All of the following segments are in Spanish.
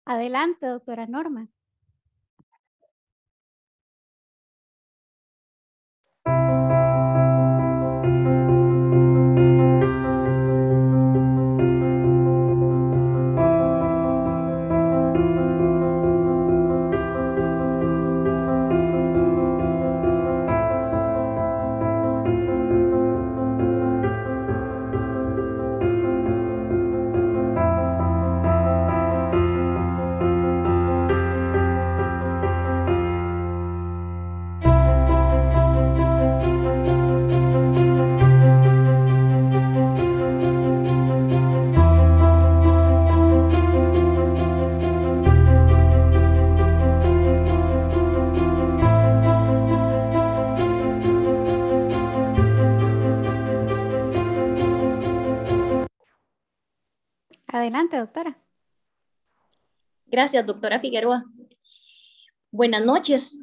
Adelante, doctora Norma. Adelante, doctora. Gracias, doctora Figueroa. Buenas noches.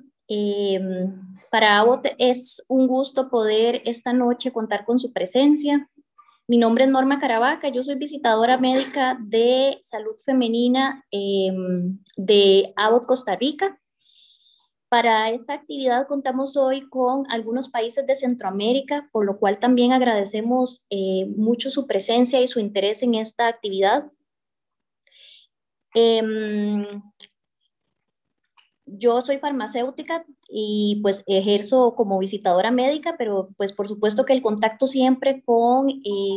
Para ABOT es un gusto poder esta noche contar con su presencia. Mi nombre es Norma Caravaca, yo soy visitadora médica de salud femenina de ABOT Costa Rica. Para esta actividad contamos hoy con algunos países de Centroamérica, por lo cual también agradecemos mucho su presencia y su interés en esta actividad. Yo soy farmacéutica y pues ejerzo como visitadora médica, pero pues por supuesto que el contacto siempre con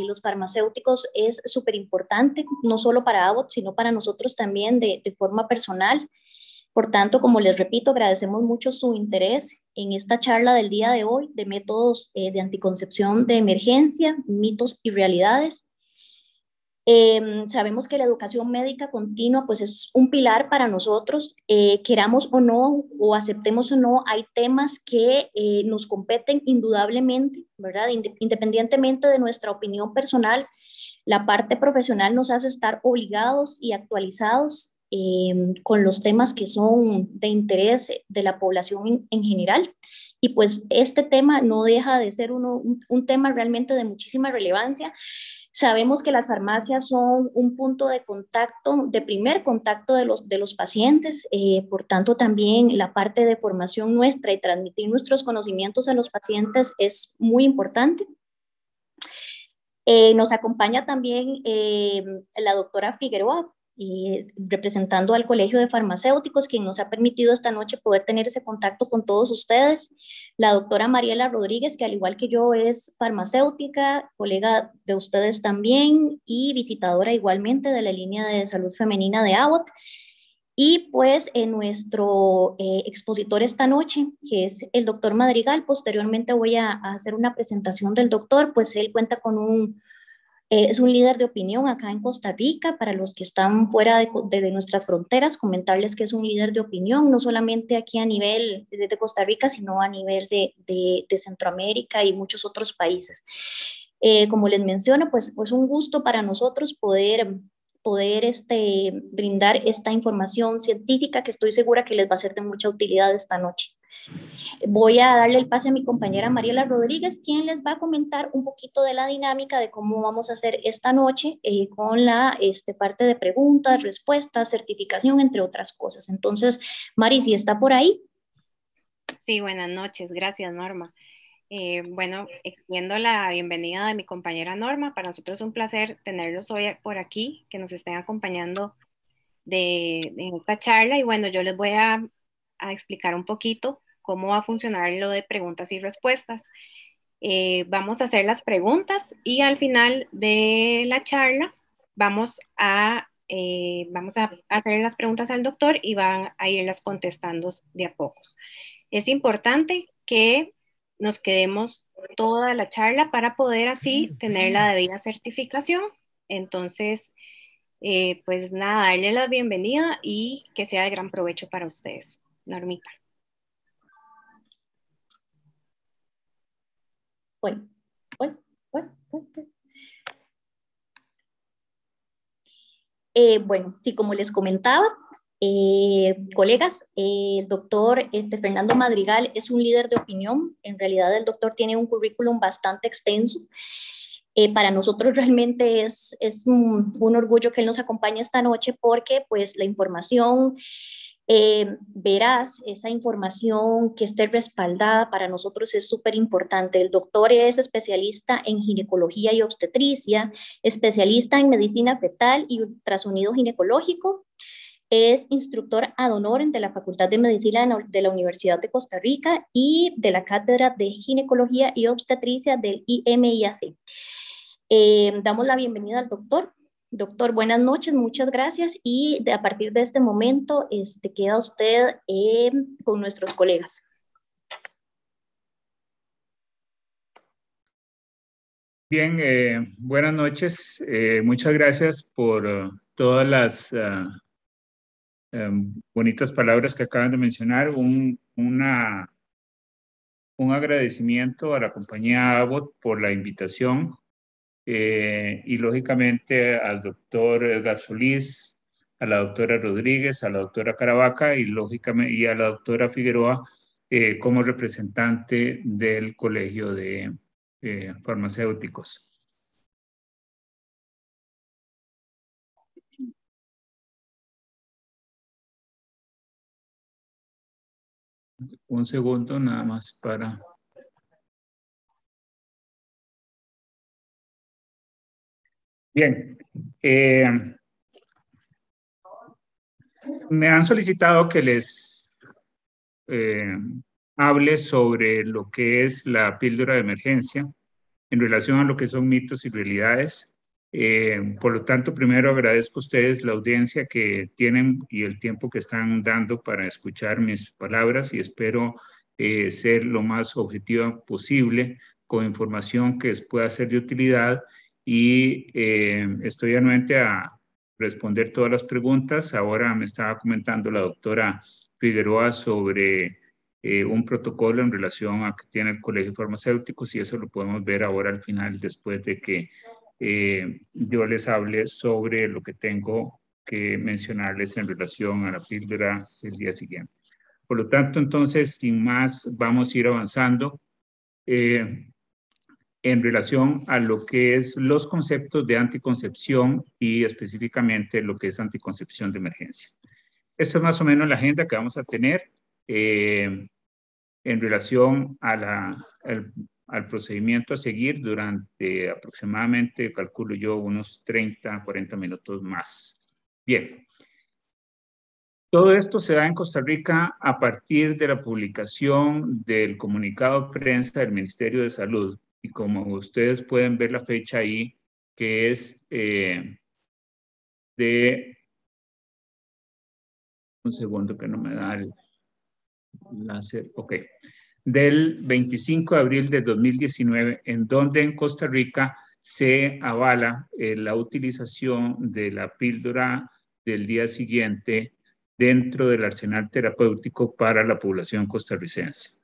los farmacéuticos es súper importante, no solo para ABOT, sino para nosotros también de forma personal. Por tanto, como les repito, agradecemos mucho su interés en esta charla del día de hoy de métodos de anticoncepción de emergencia, mitos y realidades. Sabemos que la educación médica continua pues es un pilar para nosotros, queramos o no, o aceptemos o no, hay temas que nos competen indudablemente, ¿verdad? Independientemente de nuestra opinión personal, la parte profesional nos hace estar obligados y actualizados con los temas que son de interés de la población en general. Y pues este tema no deja de ser un tema realmente de muchísima relevancia. Sabemos que las farmacias son un punto de contacto, de primer contacto de los pacientes, por tanto también la parte de formación nuestra y transmitir nuestros conocimientos a los pacientes es muy importante. Nos acompaña también la doctora Figueroa, representando al Colegio de Farmacéuticos, quien nos ha permitido esta noche poder tener ese contacto con todos ustedes. La doctora Mariela Rodríguez, que al igual que yo es farmacéutica, colega de ustedes también y visitadora igualmente de la línea de salud femenina de ABOT. Y pues nuestro expositor esta noche, que es el doctor Madrigal, posteriormente voy a hacer una presentación del doctor, pues él cuenta con es un líder de opinión acá en Costa Rica. Para los que están fuera de nuestras fronteras, comentarles que es un líder de opinión, no solamente aquí a nivel de Costa Rica, sino a nivel de Centroamérica y muchos otros países. Como les menciono, pues un gusto para nosotros poder brindar esta información científica que estoy segura que les va a ser de mucha utilidad esta noche. Voy a darle el pase a mi compañera Mariela Rodríguez, quien les va a comentar un poquito de la dinámica de cómo vamos a hacer esta noche con la parte de preguntas, respuestas, certificación, entre otras cosas. Entonces, Mari, si está por ahí. Sí, buenas noches. Gracias, Norma. Bueno, extiendo la bienvenida de mi compañera Norma. Para nosotros es un placer tenerlos hoy por aquí, que nos estén acompañando en esta charla. Y bueno, yo les voy a explicar un poquito cómo va a funcionar lo de preguntas y respuestas. Vamos a hacer las preguntas y al final de la charla vamos a hacer las preguntas al doctor y van a irlas contestando de a pocos. Es importante que nos quedemos toda la charla para poder así tener la debida certificación. Entonces, pues nada, darle la bienvenida y que sea de gran provecho para ustedes. Normita. Bueno, sí, como les comentaba, colegas, el doctor Fernando Madrigal es un líder de opinión. En realidad el doctor tiene un currículum bastante extenso. Para nosotros realmente es un orgullo que él nos acompañe esta noche porque pues la información veraz, esa información que esté respaldada para nosotros es súper importante. El doctor es especialista en ginecología y obstetricia, especialista en medicina fetal y ultrasonido ginecológico. Es instructor ad honorem de la Facultad de Medicina de la Universidad de Costa Rica y de la Cátedra de Ginecología y Obstetricia del IMIAC. Damos la bienvenida al doctor. Doctor, buenas noches, muchas gracias y a partir de este momento queda usted con nuestros colegas. Bien, buenas noches. Muchas gracias por todas las bonitas palabras que acaban de mencionar. Un agradecimiento a la compañía Abbott por la invitación y lógicamente al doctor Edgar Solís, a la doctora Rodríguez, a la doctora Caravaca y lógicamente y a la doctora Figueroa como representante del Colegio de Farmacéuticos. Un segundo nada más para... Bien. Me han solicitado que les hable sobre lo que es la píldora de emergencia en relación a lo que son mitos y realidades. Por lo tanto, primero agradezco a ustedes la audiencia que tienen y el tiempo que están dando para escuchar mis palabras y espero ser lo más objetiva posible con información que pueda ser de utilidad y estoy anuente a responder todas las preguntas. Ahora me estaba comentando la doctora Figueroa sobre un protocolo en relación a que tiene el Colegio de Farmacéuticos y eso lo podemos ver ahora al final después de que yo les hable sobre lo que tengo que mencionarles en relación a la píldora del día siguiente. Por lo tanto, entonces, sin más, vamos a ir avanzando en relación a lo que es los conceptos de anticoncepción y específicamente lo que es anticoncepción de emergencia. Esto es más o menos la agenda que vamos a tener en relación a al procedimiento a seguir durante aproximadamente, calculo yo, unos 30, 40 minutos más. Bien. Todo esto se da en Costa Rica a partir de la publicación del comunicado de prensa del Ministerio de Salud. Y como ustedes pueden ver la fecha ahí, que es de... Un segundo que no me da el láser. Ok. Del 25 de abril de 2019, en donde en Costa Rica se avala la utilización de la píldora del día siguiente dentro del arsenal terapéutico para la población costarricense.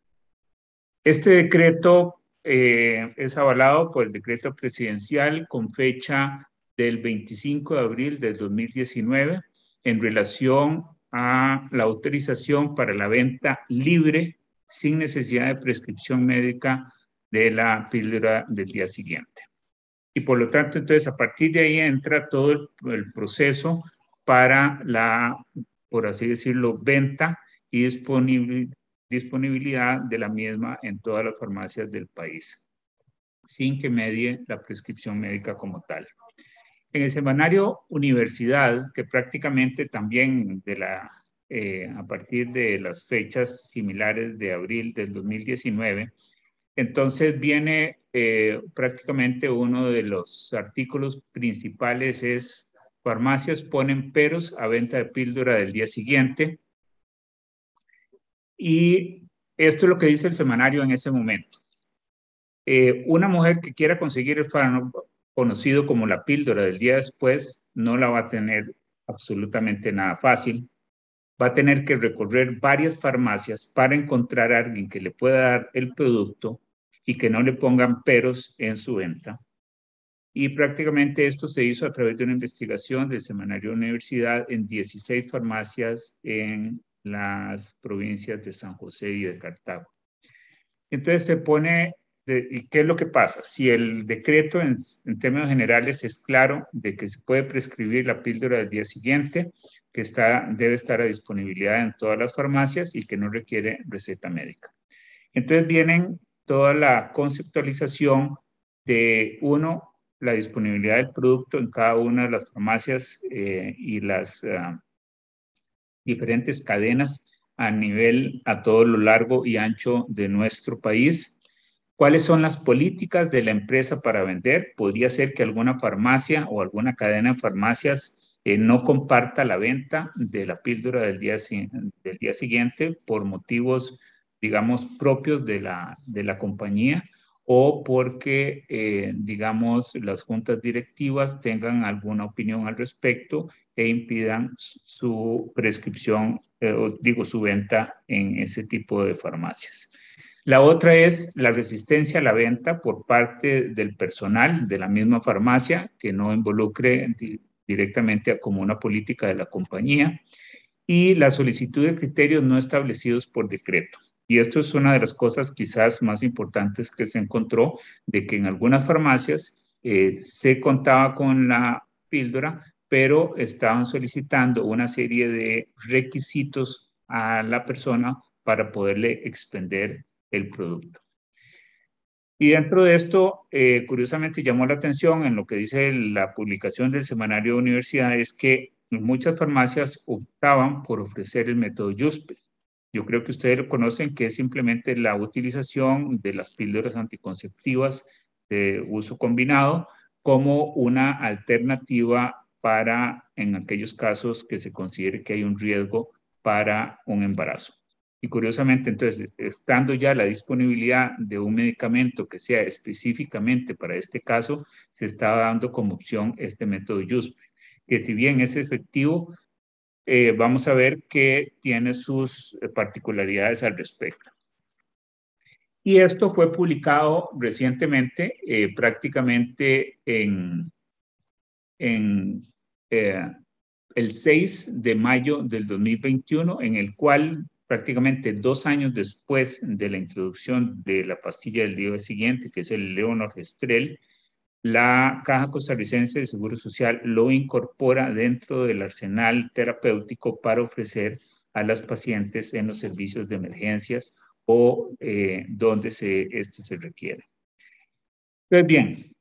Este decreto es avalado por el decreto presidencial con fecha del 25 de abril del 2019 en relación a la autorización para la venta libre sin necesidad de prescripción médica de la píldora del día siguiente. Y por lo tanto, entonces, a partir de ahí entra todo el proceso para la, por así decirlo, venta y disponibilidad de la misma en todas las farmacias del país, sin que medie la prescripción médica como tal. En el semanario Universidad, que prácticamente también a partir de las fechas similares de abril del 2019, entonces viene prácticamente uno de los artículos principales es farmacias ponen peros a venta de píldora del día siguiente. Y esto es lo que dice el semanario en ese momento. Una mujer que quiera conseguir el fármaco conocido como la píldora del día después no la va a tener absolutamente nada fácil. Va a tener que recorrer varias farmacias para encontrar a alguien que le pueda dar el producto y que no le pongan peros en su venta. Y prácticamente esto se hizo a través de una investigación del semanario Universidad en 16 farmacias en las provincias de San José y de Cartago. Entonces se pone ¿Y qué es lo que pasa? Si el decreto en términos generales es claro de que se puede prescribir la píldora del día siguiente, que debe estar a disponibilidad en todas las farmacias y que no requiere receta médica. Entonces vienen toda la conceptualización de, uno, la disponibilidad del producto en cada una de las farmacias y las diferentes cadenas a todo lo largo y ancho de nuestro país. ¿Cuáles son las políticas de la empresa para vender? Podría ser que alguna farmacia o alguna cadena de farmacias no comparta la venta de la píldora del día siguiente por motivos, digamos, propios de la compañía o porque, digamos, las juntas directivas tengan alguna opinión al respecto e impidan su prescripción, su venta en ese tipo de farmacias. La otra es la resistencia a la venta por parte del personal de la misma farmacia que no involucre directamente como una política de la compañía y la solicitud de criterios no establecidos por decreto. Y esto es una de las cosas quizás más importantes que se encontró, de que en algunas farmacias se contaba con la píldora, pero estaban solicitando una serie de requisitos a la persona para poderle expender el producto. Y dentro de esto, curiosamente llamó la atención en lo que dice la publicación del Semanario de Universidad, es que muchas farmacias optaban por ofrecer el método Yuspel. Yo creo que ustedes lo conocen, que es simplemente la utilización de las píldoras anticonceptivas de uso combinado como una alternativa para, en aquellos casos que se considere que hay un riesgo para un embarazo. Y curiosamente, entonces, estando ya la disponibilidad de un medicamento que sea específicamente para este caso, se estaba dando como opción este método Yuspel, que si bien es efectivo, vamos a ver que tiene sus particularidades al respecto. Y esto fue publicado recientemente, prácticamente el 6 de mayo del 2021, en el cual prácticamente 2 años después de la introducción de la pastilla del día siguiente, que es el levonorgestrel, la Caja Costarricense de Seguro Social lo incorpora dentro del arsenal terapéutico para ofrecer a las pacientes en los servicios de emergencias o donde este se requiere. Pues bien,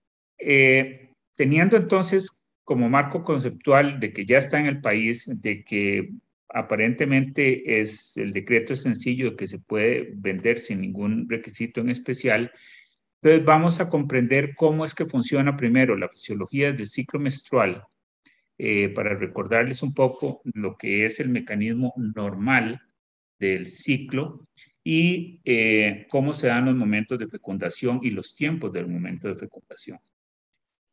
teniendo entonces como marco conceptual de que ya está en el país, de que aparentemente el decreto es sencillo, de que se puede vender sin ningún requisito en especial, entonces vamos a comprender cómo es que funciona primero la fisiología del ciclo menstrual, para recordarles un poco lo que es el mecanismo normal del ciclo y cómo se dan los momentos de fecundación y los tiempos del momento de fecundación.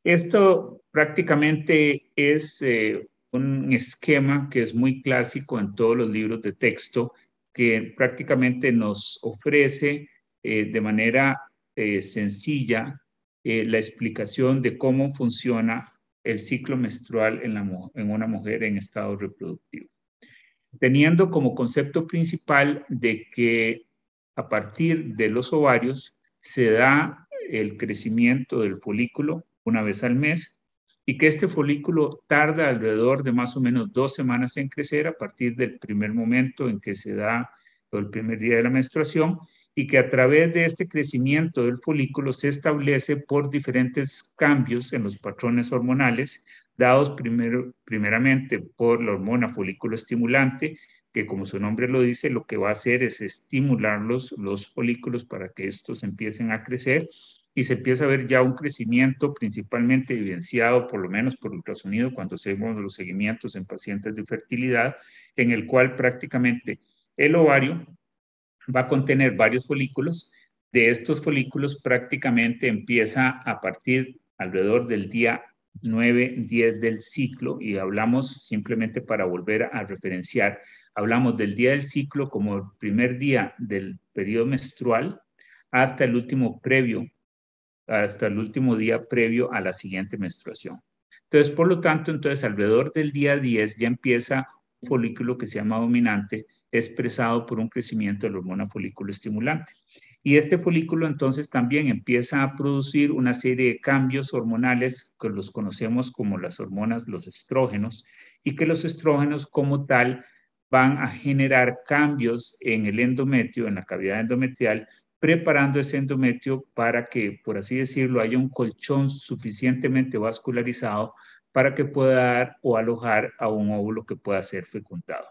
Esto prácticamente es un esquema que es muy clásico en todos los libros de texto, que prácticamente nos ofrece de manera sencilla la explicación de cómo funciona el ciclo menstrual en una mujer en estado reproductivo, teniendo como concepto principal de que a partir de los ovarios se da el crecimiento del folículo una vez al mes y que este folículo tarda alrededor de más o menos 2 semanas en crecer a partir del primer momento en que se da el primer día de la menstruación y que a través de este crecimiento del folículo se establece por diferentes cambios en los patrones hormonales dados primeramente por la hormona folículo estimulante, que como su nombre lo dice, lo que va a hacer es estimular los folículos para que estos empiecen a crecer y se empieza a ver ya un crecimiento principalmente evidenciado, por lo menos por ultrasonido, cuando hacemos los seguimientos en pacientes de fertilidad, en el cual prácticamente el ovario va a contener varios folículos. De estos folículos prácticamente empieza a partir alrededor del día 9, 10 del ciclo, y hablamos simplemente para volver a referenciar, hablamos del día del ciclo como el primer día del periodo menstrual hasta el último día previo a la siguiente menstruación. Entonces, por lo tanto, alrededor del día 10 ya empieza un folículo que se llama dominante, expresado por un crecimiento de la hormona folículo estimulante. Y este folículo entonces también empieza a producir una serie de cambios hormonales que los conocemos como las hormonas, los estrógenos, y que los estrógenos como tal van a generar cambios en el endometrio, en la cavidad endometrial, preparando ese endometrio para que, por así decirlo, haya un colchón suficientemente vascularizado para que pueda dar o alojar a un óvulo que pueda ser fecundado.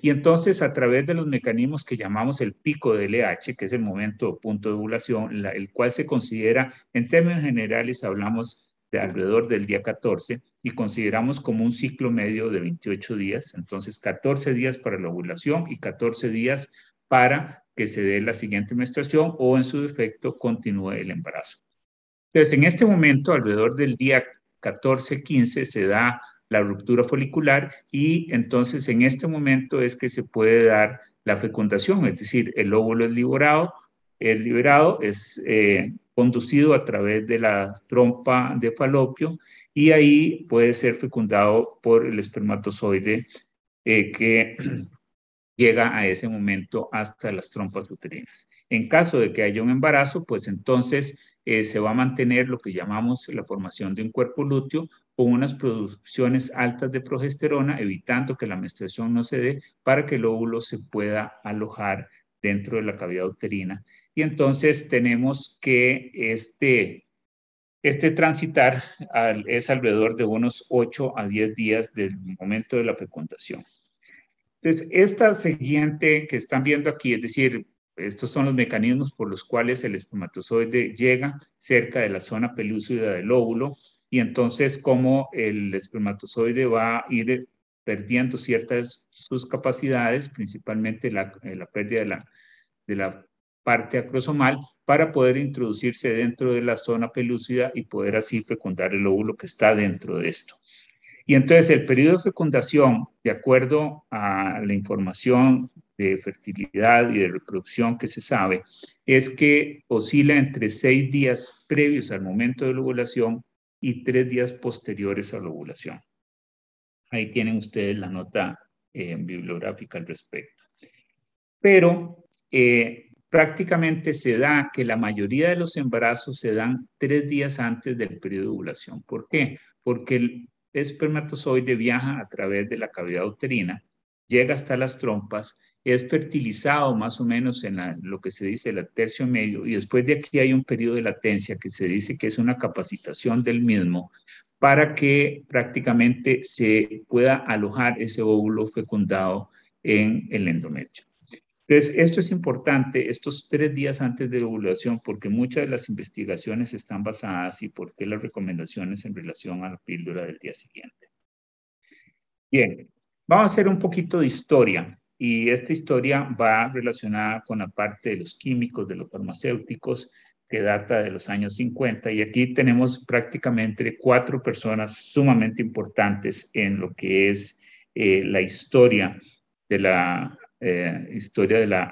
Y entonces, a través de los mecanismos que llamamos el pico de LH, que es el momento o punto de ovulación, el cual se considera, en términos generales, hablamos de alrededor del día 14 y consideramos como un ciclo medio de 28 días. Entonces, 14 días para la ovulación y 14 días para que se dé la siguiente menstruación o, en su defecto, continúe el embarazo. Entonces, en este momento, alrededor del día 14-15, se da la ruptura folicular y entonces en este momento es que se puede dar la fecundación, es decir, el óvulo es liberado, es conducido a través de la trompa de falopio y ahí puede ser fecundado por el espermatozoide que llega a ese momento hasta las trompas uterinas. En caso de que haya un embarazo, pues entonces se va a mantener lo que llamamos la formación de un cuerpo lúteo con unas producciones altas de progesterona, evitando que la menstruación no se dé para que el óvulo se pueda alojar dentro de la cavidad uterina. Y entonces tenemos que este transitar es alrededor de unos 8 a 10 días del momento de la fecundación. Entonces, esta siguiente que están viendo aquí, es decir, estos son los mecanismos por los cuales el espermatozoide llega cerca de la zona pelúcida del óvulo y entonces cómo el espermatozoide va a ir perdiendo ciertas sus capacidades, principalmente la pérdida de la parte acrosomal, para poder introducirse dentro de la zona pelúcida y poder así fecundar el óvulo que está dentro de esto. Y entonces el periodo de fecundación, de acuerdo a la información de fertilidad y de reproducción que se sabe, es que oscila entre 6 días previos al momento de la ovulación y 3 días posteriores a la ovulación. Ahí tienen ustedes la nota bibliográfica al respecto. Pero prácticamente se da que la mayoría de los embarazos se dan 3 días antes del periodo de ovulación. ¿Por qué? Porque el espermatozoide viaja a través de la cavidad uterina, llega hasta las trompas, es fertilizado más o menos en lo que se dice el tercio medio y después de aquí hay un periodo de latencia que se dice que es una capacitación del mismo para que prácticamente se pueda alojar ese óvulo fecundado en el endometrio. Entonces, esto es importante, estos 3 días antes de la ovulación, porque muchas de las investigaciones están basadas y por qué las recomendaciones en relación a la píldora del día siguiente. Bien, vamos a hacer un poquito de historia y esta historia va relacionada con la parte de los químicos, de los farmacéuticos, que data de los años 50 y aquí tenemos prácticamente 4 personas sumamente importantes en lo que es la historia de la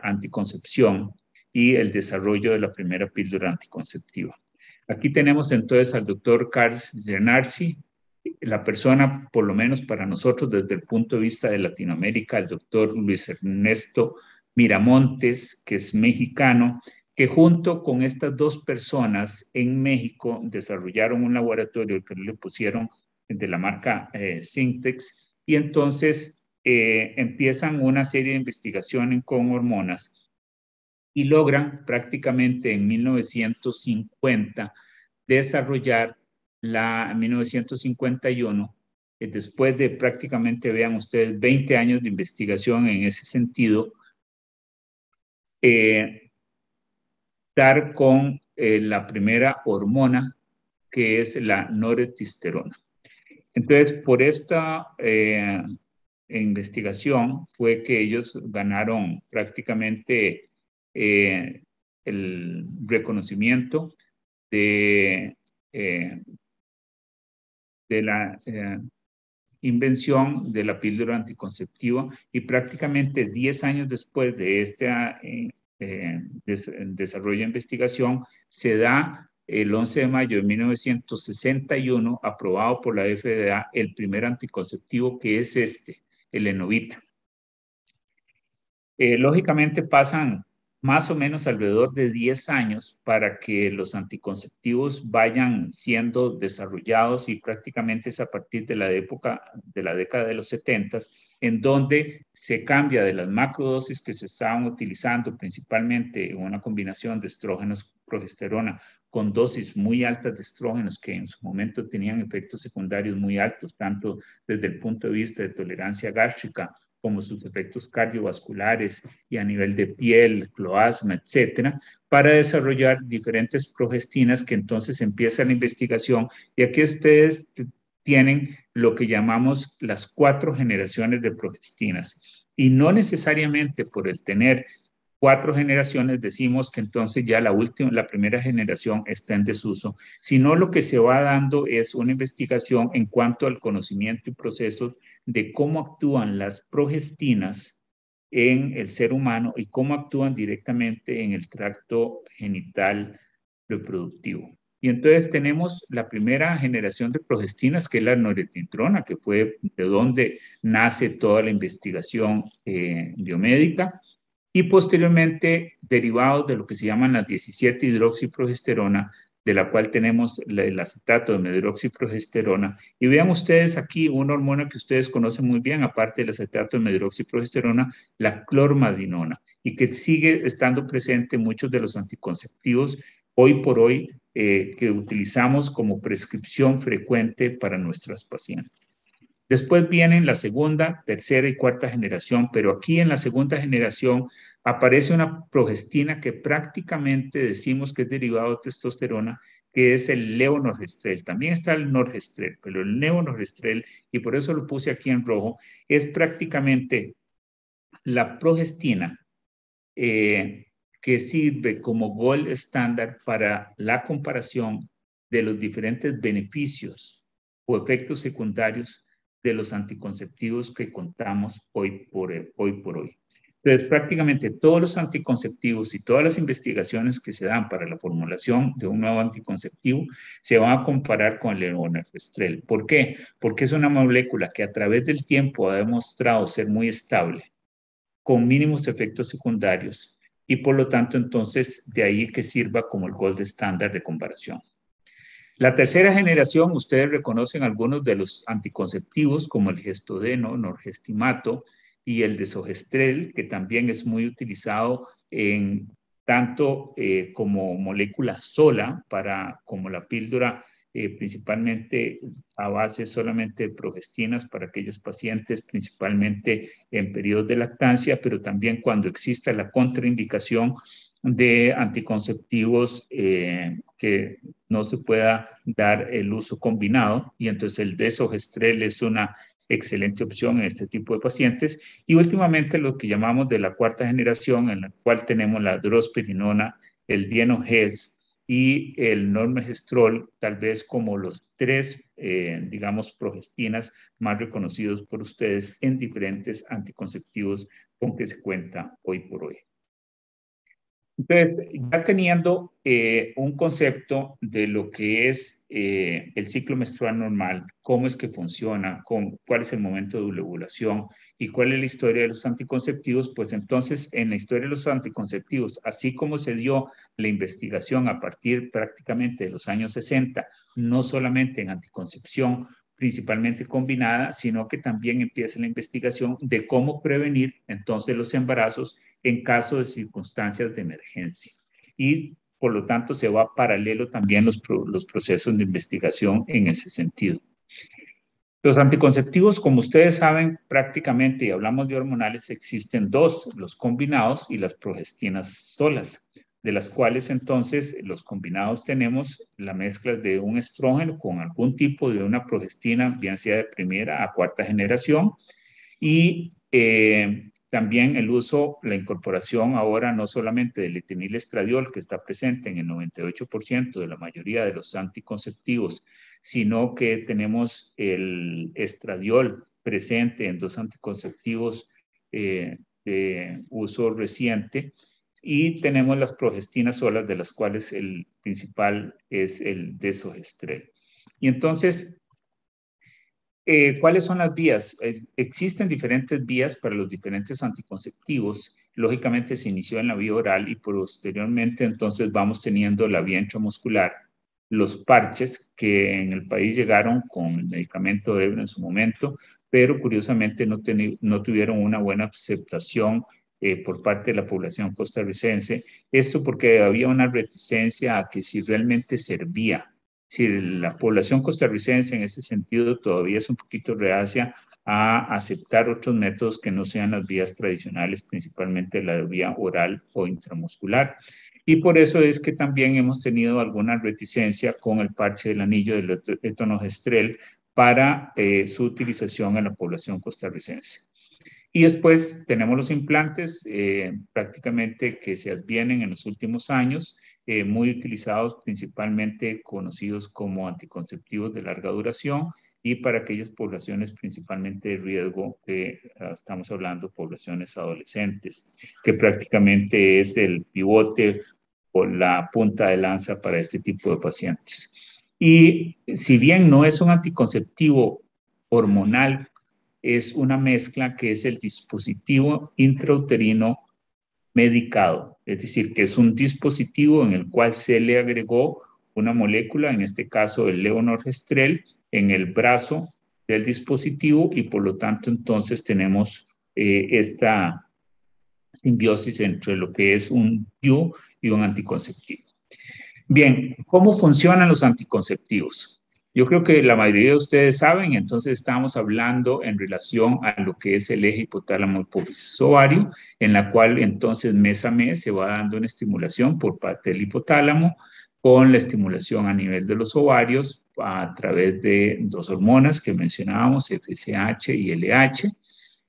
anticoncepción y el desarrollo de la primera píldora anticonceptiva. Aquí tenemos entonces al doctor Carl Gennarzi, la persona, por lo menos para nosotros desde el punto de vista de Latinoamérica, el doctor Luis Ernesto Miramontes, que es mexicano, que junto con estas 2 personas en México desarrollaron un laboratorio que le pusieron de la marca Syntex y entonces empiezan una serie de investigaciones con hormonas y logran prácticamente en 1950 desarrollar en 1951, después de prácticamente, vean ustedes, 20 años de investigación en ese sentido, dar con la primera hormona que es la nortestosterona. Entonces, por esta investigación fue que ellos ganaron prácticamente el reconocimiento de la invención de la píldora anticonceptiva y prácticamente 10 años después de este desarrollo de investigación se da el 11 de mayo de 1961 aprobado por la FDA el primer anticonceptivo que es el Enovita. Lógicamente pasan más o menos alrededor de 10 años para que los anticonceptivos vayan siendo desarrollados, y prácticamente es a partir de la época de la década de los 70 en donde se cambia de las macrodosis que se estaban utilizando principalmente en una combinación de estrógenos, progesterona, con dosis muy altas de estrógenos que en su momento tenían efectos secundarios muy altos, tanto desde el punto de vista de tolerancia gástrica como sus efectos cardiovasculares y a nivel de piel, cloasma, etcétera, para desarrollar diferentes progestinas, que entonces empieza la investigación. Y aquí ustedes tienen lo que llamamos las 4 generaciones de progestinas. Y no necesariamente por el tener 4 generaciones decimos que entonces ya la primera generación está en desuso, sino lo que se va dando es una investigación en cuanto al conocimiento y procesos de cómo actúan las progestinas en el ser humano y cómo actúan directamente en el tracto genital reproductivo. Y entonces tenemos la primera generación de progestinas, que es la norepinefrina, que fue de donde nace toda la investigación biomédica, y posteriormente derivados de lo que se llaman las 17-hidroxiprogesterona, de la cual tenemos el acetato de medroxiprogesterona. Y vean ustedes aquí una hormona que ustedes conocen muy bien, aparte del acetato de medroxiprogesterona, la clormadinona, y que sigue estando presente en muchos de los anticonceptivos hoy por hoy que utilizamos como prescripción frecuente para nuestras pacientes. Después vienen la segunda, tercera y cuarta generación, pero aquí en la segunda generación aparece una progestina que prácticamente decimos que es derivado de testosterona, que es el levonorgestrel. También está el norgestrel, pero el levonorgestrel, y por eso lo puse aquí en rojo, es prácticamente la progestina que sirve como gold estándar para la comparación de los diferentes beneficios o efectos secundarios de los anticonceptivos que contamos hoy por hoy. Entonces, prácticamente todos los anticonceptivos y todas las investigaciones que se dan para la formulación de un nuevo anticonceptivo se van a comparar con el levonorgestrel. ¿Por qué? Porque es una molécula que a través del tiempo ha demostrado ser muy estable, con mínimos efectos secundarios, y por lo tanto entonces de ahí que sirva como el gold estándar de comparación. La tercera generación, ustedes reconocen algunos de los anticonceptivos como el gestodeno, norgestimato y el desogestrel, que también es muy utilizado en tanto como molécula sola como la píldora, principalmente a base solamente de progestinas para aquellos pacientes, principalmente en periodos de lactancia, pero también cuando exista la contraindicación de anticonceptivos que no se pueda dar el uso combinado, y entonces el desogestrel es una excelente opción en este tipo de pacientes. Y últimamente lo que llamamos de la cuarta generación, en la cual tenemos la drospirinona, el dienogés y el normegestrol, tal vez como los 3, digamos, progestinas más reconocidos por ustedes en diferentes anticonceptivos con que se cuenta hoy por hoy. Entonces, ya teniendo un concepto de lo que es el ciclo menstrual normal, cómo es que funciona, cuál es el momento de ovulación y cuál es la historia de los anticonceptivos, pues entonces en la historia de los anticonceptivos, así como se dio la investigación a partir prácticamente de los años 60, no solamente en anticoncepción, principalmente combinada, sino que también empieza la investigación de cómo prevenir entonces los embarazos en caso de circunstancias de emergencia. Y por lo tanto se va paralelo también los procesos de investigación en ese sentido. Los anticonceptivos, como ustedes saben, prácticamente, y hablamos de hormonales, existen 2, los combinados y las progestinas solas, de las cuales entonces los combinados tenemos la mezcla de un estrógeno con algún tipo de una progestina, bien sea de primera a cuarta generación, y también el uso, la incorporación ahora no solamente del etinilestradiol, que está presente en el 98% de la mayoría de los anticonceptivos, sino que tenemos el estradiol presente en 2 anticonceptivos de uso reciente, y tenemos las progestinas solas, de las cuales el principal es el desogestrel. Y entonces, ¿cuáles son las vías? Existen diferentes vías para los diferentes anticonceptivos. lógicamente se inició en la vía oral y posteriormente entonces vamos teniendo la vía intramuscular, los parches que en el país llegaron con el medicamento Ebro en su momento, pero curiosamente no tuvieron una buena aceptación por parte de la población costarricense. Esto porque había una reticencia a que si realmente servía. Si la población costarricense en ese sentido todavía es un poquito reacia a aceptar otros métodos que no sean las vías tradicionales, principalmente la vía oral o intramuscular. Y por eso es que también hemos tenido alguna reticencia con el parche del anillo del etonogestrel para su utilización en la población costarricense. Y después tenemos los implantes prácticamente que se advienen en los últimos años, muy utilizados principalmente conocidos como anticonceptivos de larga duración y para aquellas poblaciones principalmente de riesgo, estamos hablando poblaciones adolescentes, que prácticamente es el pivote o la punta de lanza para este tipo de pacientes. Y si bien no es un anticonceptivo hormonal, es una mezcla que es el dispositivo intrauterino medicado, es decir, que es un dispositivo en el cual se le agregó una molécula, en este caso el levonorgestrel, en el brazo del dispositivo y por lo tanto entonces tenemos esta simbiosis entre lo que es un DIU y un anticonceptivo. Bien, ¿cómo funcionan los anticonceptivos? Yo creo que la mayoría de ustedes saben, entonces estamos hablando en relación a lo que es el eje hipotálamo hipófisis ovario, en la cual entonces mes a mes se va dando una estimulación por parte del hipotálamo con la estimulación a nivel de los ovarios a través de dos hormonas que mencionábamos, FSH y LH,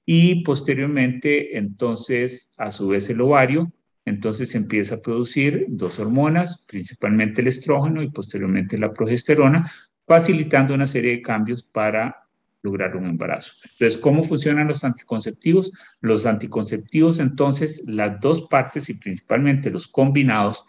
y posteriormente entonces a su vez el ovario entonces empieza a producir dos hormonas, principalmente el estrógeno y posteriormente la progesterona, facilitando una serie de cambios para lograr un embarazo. Entonces, ¿cómo funcionan los anticonceptivos? Los anticonceptivos, entonces, las dos partes y principalmente los combinados,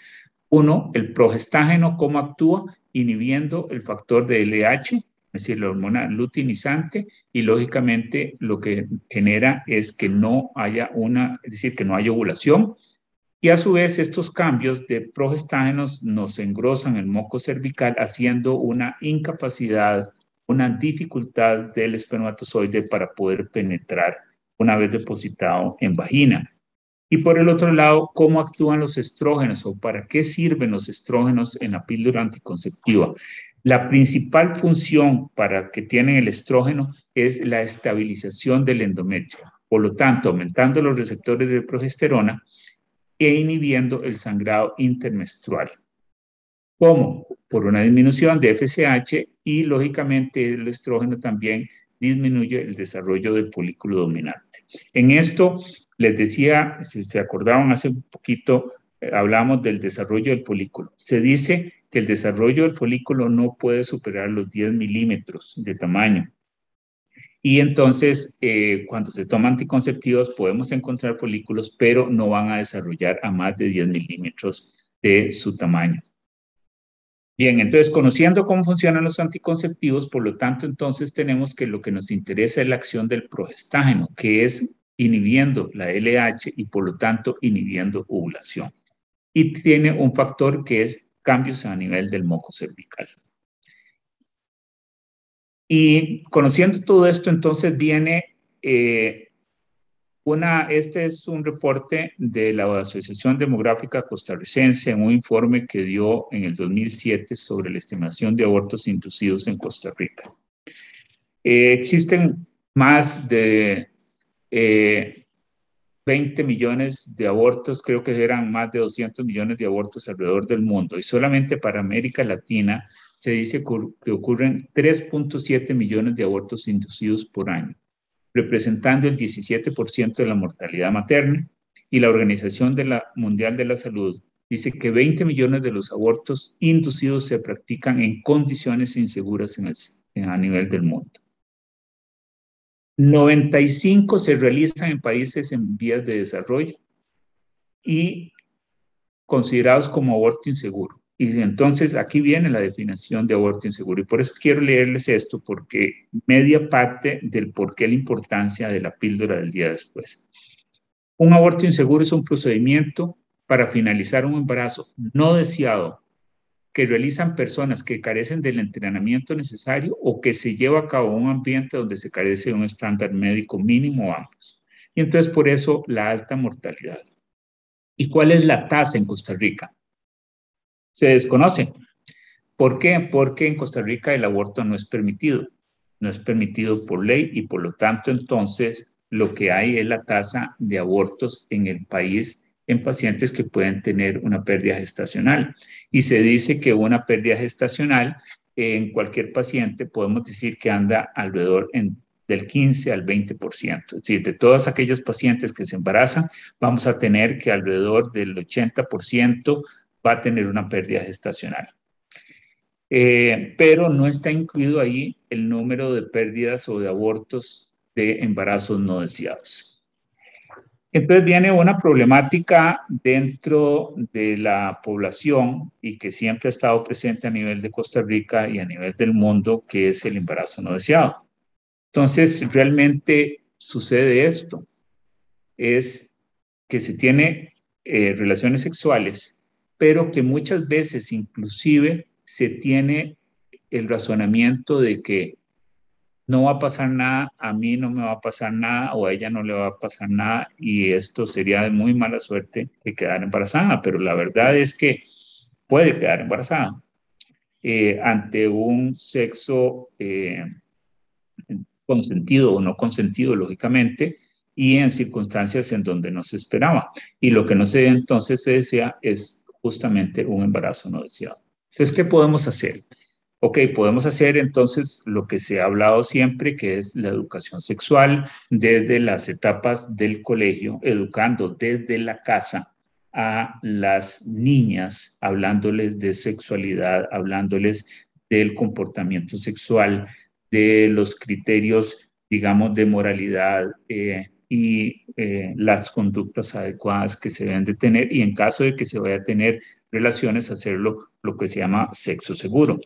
uno, el progestágeno, ¿cómo actúa? Inhibiendo el factor de LH, es decir, la hormona luteinizante, y lógicamente lo que genera es que no haya es decir, que no haya ovulación. Y a su vez estos cambios de progestágenos nos engrosan el moco cervical haciendo una incapacidad, una dificultad del espermatozoide para poder penetrar una vez depositado en vagina. Y por el otro lado, ¿cómo actúan los estrógenos o para qué sirven los estrógenos en la píldora anticonceptiva? La principal función para que tienen el estrógeno es la estabilización del endometrio. Por lo tanto, aumentando los receptores de progesterona, e inhibiendo el sangrado intermenstrual. ¿Cómo? Por una disminución de FSH y lógicamente el estrógeno también disminuye el desarrollo del folículo dominante. En esto les decía, si se acordaban hace un poquito, hablamos del desarrollo del folículo. Se dice que el desarrollo del folículo no puede superar los 10 milímetros de tamaño. Y entonces, cuando se toman anticonceptivos, podemos encontrar folículos, pero no van a desarrollar a más de 10 milímetros de su tamaño. Bien, entonces, conociendo cómo funcionan los anticonceptivos, por lo tanto, entonces tenemos que lo que nos interesa es la acción del progestágeno, que es inhibiendo la LH y, por lo tanto, inhibiendo ovulación. Y tiene un factor que es cambios a nivel del moco cervical. Y conociendo todo esto, entonces viene este es un reporte de la Asociación Demográfica Costarricense, en un informe que dio en el 2007 sobre la estimación de abortos inducidos en Costa Rica. Existen más de 20 millones de abortos, creo que eran más de 200 millones de abortos alrededor del mundo, y solamente para América Latina se dice que ocurren 3.7 millones de abortos inducidos por año, representando el 17% de la mortalidad materna, y la Organización Mundial de la Salud dice que 20 millones de los abortos inducidos se practican en condiciones inseguras a nivel del mundo. 95 se realizan en países en vías de desarrollo y considerados como aborto inseguro. Y entonces aquí viene la definición de aborto inseguro. Y por eso quiero leerles esto, porque media parte del por qué la importancia de la píldora del día después. Un aborto inseguro es un procedimiento para finalizar un embarazo no deseado que realizan personas que carecen del entrenamiento necesario o que se lleva a cabo en un ambiente donde se carece de un estándar médico mínimo o ambos. Y entonces por eso la alta mortalidad. ¿Y cuál es la tasa en Costa Rica? Se desconoce. ¿Por qué? Porque en Costa Rica el aborto no es permitido. No es permitido por ley y por lo tanto entonces lo que hay es la tasa de abortos en el país en pacientes que pueden tener una pérdida gestacional. Y se dice que una pérdida gestacional en cualquier paciente podemos decir que anda alrededor del 15 al 20%. Es decir, de todas aquellas pacientes que se embarazan, vamos a tener que alrededor del 80% va a tener una pérdida gestacional. Pero no está incluido ahí el número de pérdidas o de abortos de embarazos no deseados. Entonces viene una problemática dentro de la población y que siempre ha estado presente a nivel de Costa Rica y a nivel del mundo, que es el embarazo no deseado. Entonces, realmente sucede esto, es que se tiene relaciones sexuales, pero que muchas veces inclusive se tiene el razonamiento de que no va a pasar nada, a mí no me va a pasar nada o a ella no le va a pasar nada y esto sería de muy mala suerte que quedar embarazada, pero la verdad es que puede quedar embarazada ante un sexo consentido o no consentido, lógicamente, y en circunstancias en donde no se esperaba. Y lo que no se entonces se desea es justamente un embarazo no deseado. Entonces, ¿qué podemos hacer? Ok, podemos hacer entonces lo que se ha hablado siempre, que es la educación sexual desde las etapas del colegio, educando desde la casa a las niñas, hablándoles de sexualidad, hablándoles del comportamiento sexual, de los criterios, digamos, de moralidad y las conductas adecuadas que se deben de tener y en caso de que se vaya a tener relaciones, hacerlo lo que se llama sexo seguro.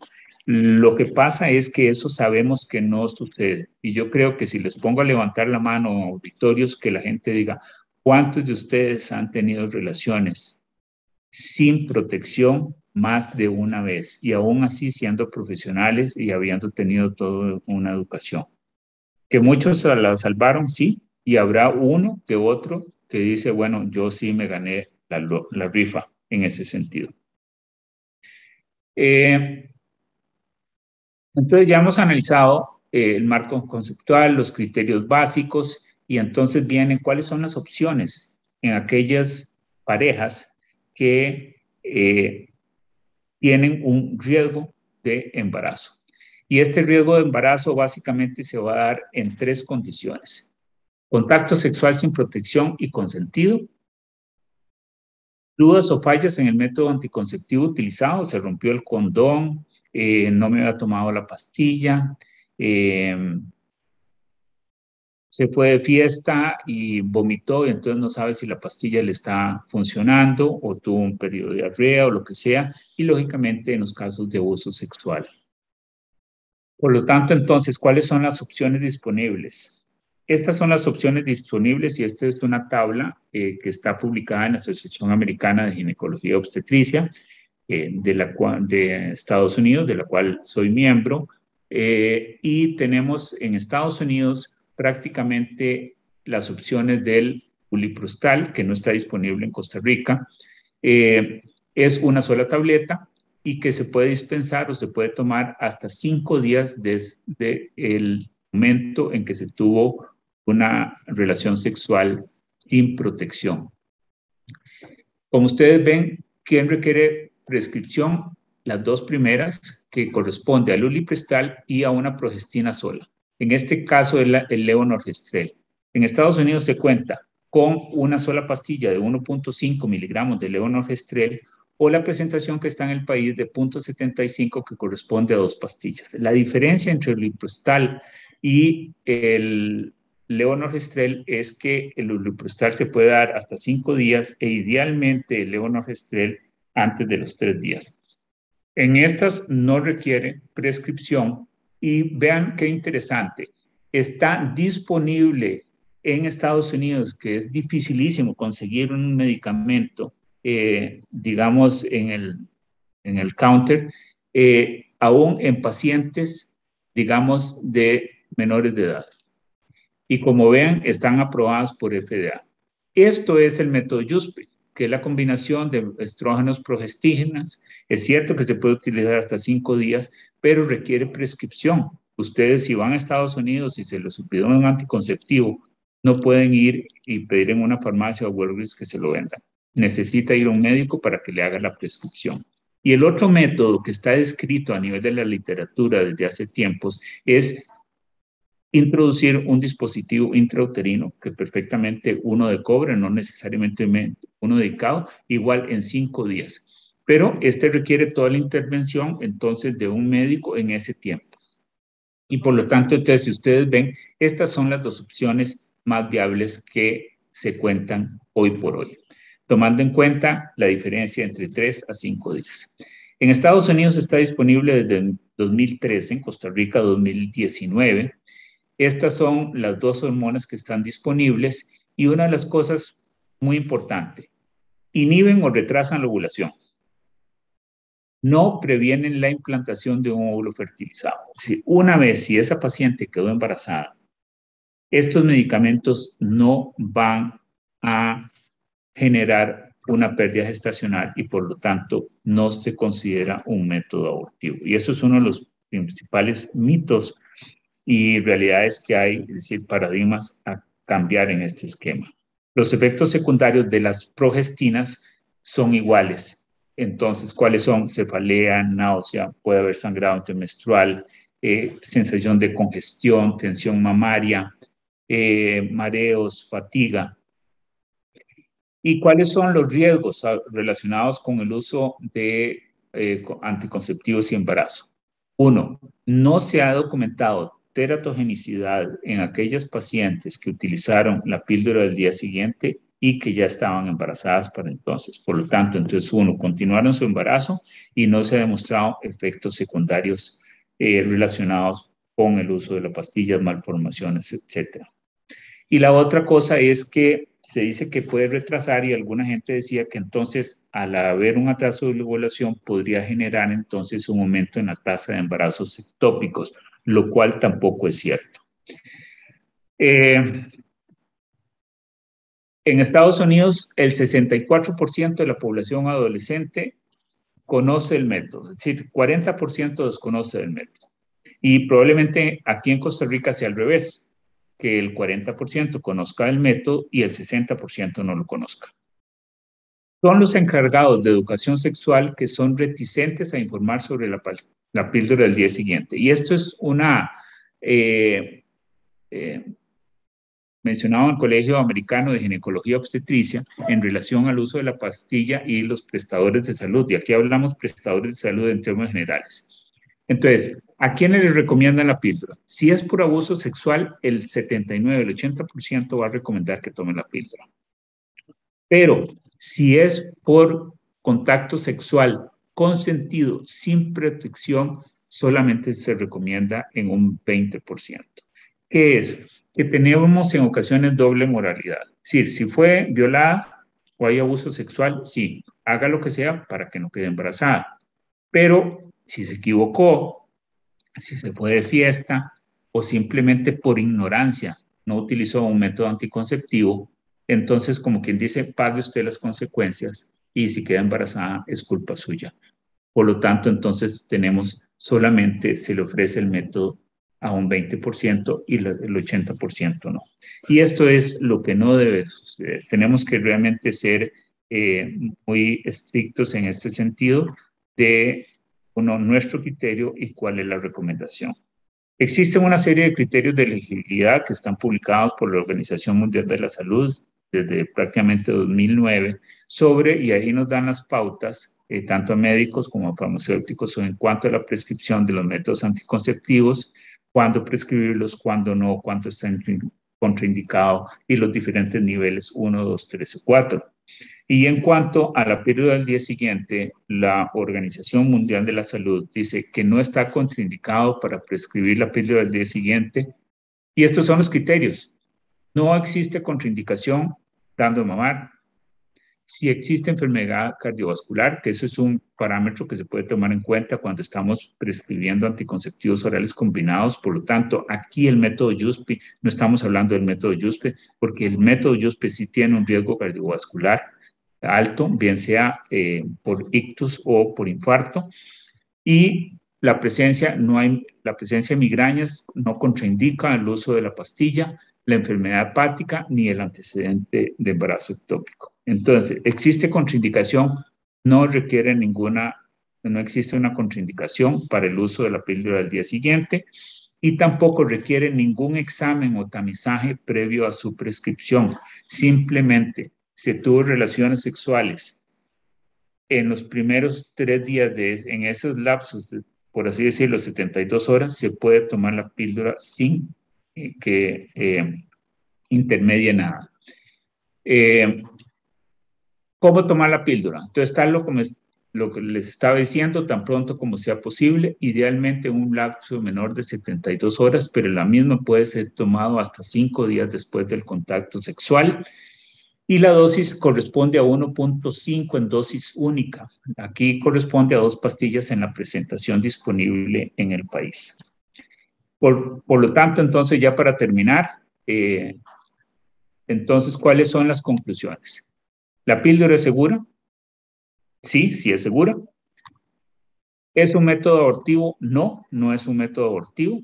Lo que pasa es que eso sabemos que no sucede. Y yo creo que si les pongo a levantar la mano a auditorios, que la gente diga, ¿cuántos de ustedes han tenido relaciones sin protección más de una vez? Y aún así siendo profesionales y habiendo tenido toda una educación. Que muchos la salvaron, sí, y habrá uno que otro que dice, bueno, yo sí me gané la rifa en ese sentido. Entonces ya hemos analizado el marco conceptual, los criterios básicos y entonces vienen cuáles son las opciones en aquellas parejas que tienen un riesgo de embarazo. Y este riesgo de embarazo básicamente se va a dar en 3 condiciones. Contacto sexual sin protección y consentido. Dudas o fallas en el método anticonceptivo utilizado, se rompió el condón, no me había tomado la pastilla, se fue de fiesta y vomitó y entonces no sabe si la pastilla le está funcionando o tuvo un periodo de diarrea o lo que sea, y lógicamente en los casos de abuso sexual. Por lo tanto, entonces, ¿cuáles son las opciones disponibles? Estas son las opciones disponibles y esta es una tabla que está publicada en la Asociación Americana de Ginecología y Obstetricia de Estados Unidos, de la cual soy miembro, y tenemos en Estados Unidos prácticamente las opciones del uliprustal, que no está disponible en Costa Rica. Es una sola tableta y que se puede dispensar o se puede tomar hasta 5 días desde el momento en que se tuvo una relación sexual sin protección. Como ustedes ven, ¿quién requiere prescripción? Las 2 primeras, que corresponde al uliprustal y a una progestina sola. En este caso es el levonorgestrel. En Estados Unidos se cuenta con una sola pastilla de 1.5 miligramos de levonorgestrel o la presentación que está en el país de 0.75 que corresponde a 2 pastillas. La diferencia entre el uliprustal y el levonorgestrel es que el uliprustal se puede dar hasta 5 días e idealmente el levonorgestrel antes de los 3 días. En estas no requiere prescripción y vean qué interesante, está disponible en Estados Unidos, que es dificilísimo conseguir un medicamento, digamos, en el counter, aún en pacientes, digamos, de menores de edad. Y como vean, están aprobadas por FDA. Esto es el método Yuspe, que es la combinación de estrógenos progestígenas. Es cierto que se puede utilizar hasta 5 días, pero requiere prescripción. Ustedes, si van a Estados Unidos y se les pide un anticonceptivo, no pueden ir y pedir en una farmacia o Walgreens que se lo vendan. Necesita ir a un médico para que le haga la prescripción. Y el otro método que está descrito a nivel de la literatura desde hace tiempos es introducir un dispositivo intrauterino, que perfectamente uno de cobre, no necesariamente uno dedicado, igual en 5 días. Pero este requiere toda la intervención entonces de un médico en ese tiempo. Y por lo tanto, entonces, si ustedes ven, estas son las 2 opciones más viables que se cuentan hoy por hoy, tomando en cuenta la diferencia entre 3 a 5 días. En Estados Unidos está disponible desde 2013, en Costa Rica 2019. Estas son las 2 hormonas que están disponibles y una de las cosas muy importantes, inhiben o retrasan la ovulación. No previenen la implantación de un óvulo fertilizado. Una vez si esa paciente quedó embarazada, estos medicamentos no van a generar una pérdida gestacional y por lo tanto no se considera un método abortivo. Y eso es uno de los principales mitos y realidades que hay, es decir, paradigmas a cambiar en este esquema. Los efectos secundarios de las progestinas son iguales. Entonces, ¿cuáles son? Cefalea, náusea, puede haber sangrado intermenstrual, sensación de congestión, tensión mamaria, mareos, fatiga. ¿Y cuáles son los riesgos relacionados con el uso de anticonceptivos y embarazo? 1. No se ha documentado teratogenicidad en aquellas pacientes que utilizaron la píldora del día siguiente y que ya estaban embarazadas para entonces. Por lo tanto, entonces, 1, continuaron su embarazo y no se ha demostrado efectos secundarios relacionados con el uso de las pastillas, malformaciones, etc. Y la otra cosa es que se dice que puede retrasar y alguna gente decía que entonces al haber un atraso de la ovulación podría generar entonces un aumento en la tasa de embarazos ectópicos, lo cual tampoco es cierto. En Estados Unidos, el 64% de la población adolescente conoce el método, es decir, 40% desconoce el método. Y probablemente aquí en Costa Rica sea al revés, que el 40% conozca el método y el 60% no lo conozca. Son los encargados de educación sexual que son reticentes a informar sobre la píldora del día siguiente. Y esto es una... mencionado en el Colegio Americano de Ginecología Obstetricia en relación al uso de la pastilla y los prestadores de salud. Y aquí hablamos prestadores de salud en términos generales. Entonces, ¿a quiénes les recomiendan la píldora? Si es por abuso sexual, el 79, el 80% va a recomendar que tomen la píldora. Pero si es por contacto sexual consentido, sin protección, solamente se recomienda en un 20%. ¿Qué es? Que tenemos en ocasiones doble moralidad. Es decir, si fue violada o hay abuso sexual, sí, haga lo que sea para que no quede embarazada. Pero si se equivocó, si se fue de fiesta o simplemente por ignorancia no utilizó un método anticonceptivo, entonces como quien dice, pague usted las consecuencias y si queda embarazada es culpa suya. Por lo tanto, entonces tenemos solamente se le ofrece el método a un 20% y el 80% no. Y esto es lo que no debe suceder. Tenemos que realmente ser muy estrictos en este sentido de nuestro criterio y cuál es la recomendación. Existen una serie de criterios de elegibilidad que están publicados por la Organización Mundial de la Salud desde prácticamente 2009 y ahí nos dan las pautas, tanto a médicos como a farmacéuticos, en cuanto a la prescripción de los métodos anticonceptivos, cuándo prescribirlos, cuándo no, cuánto está contraindicado y los diferentes niveles 1, 2, 3 y 4. Y en cuanto a la píldora del día siguiente, la Organización Mundial de la Salud dice que no está contraindicado para prescribir la píldora del día siguiente. Y estos son los criterios. No existe contraindicación dando de mamar. Si existe enfermedad cardiovascular, que eso es un parámetro que se puede tomar en cuenta cuando estamos prescribiendo anticonceptivos orales combinados. Por lo tanto, aquí el método YUSPI, no estamos hablando del método YUSPI, porque el método YUSPI sí tiene un riesgo cardiovascular alto, bien sea por ictus o por infarto. Y la presencia de migrañas no contraindica el uso de la pastilla, la enfermedad hepática ni el antecedente de embarazo ectópico. Entonces, existe contraindicación, no existe una contraindicación para el uso de la píldora del día siguiente y tampoco requiere ningún examen o tamizaje previo a su prescripción. Simplemente se tuvo relaciones sexuales en los primeros 3 días, en esos lapsos, por así decirlo, 72 horas, se puede tomar la píldora sin que intermedie nada. ¿Cómo tomar la píldora? Entonces, tal lo que les estaba diciendo, tan pronto como sea posible, idealmente un lapso menor de 72 horas, pero la misma puede ser tomado hasta 5 días después del contacto sexual. Y la dosis corresponde a 1.5 en dosis única. Aquí corresponde a 2 pastillas en la presentación disponible en el país. Por lo tanto, entonces, ya para terminar, entonces, ¿cuáles son las conclusiones? ¿La píldora es segura? Sí, sí es segura. ¿Es un método abortivo? No, no es un método abortivo.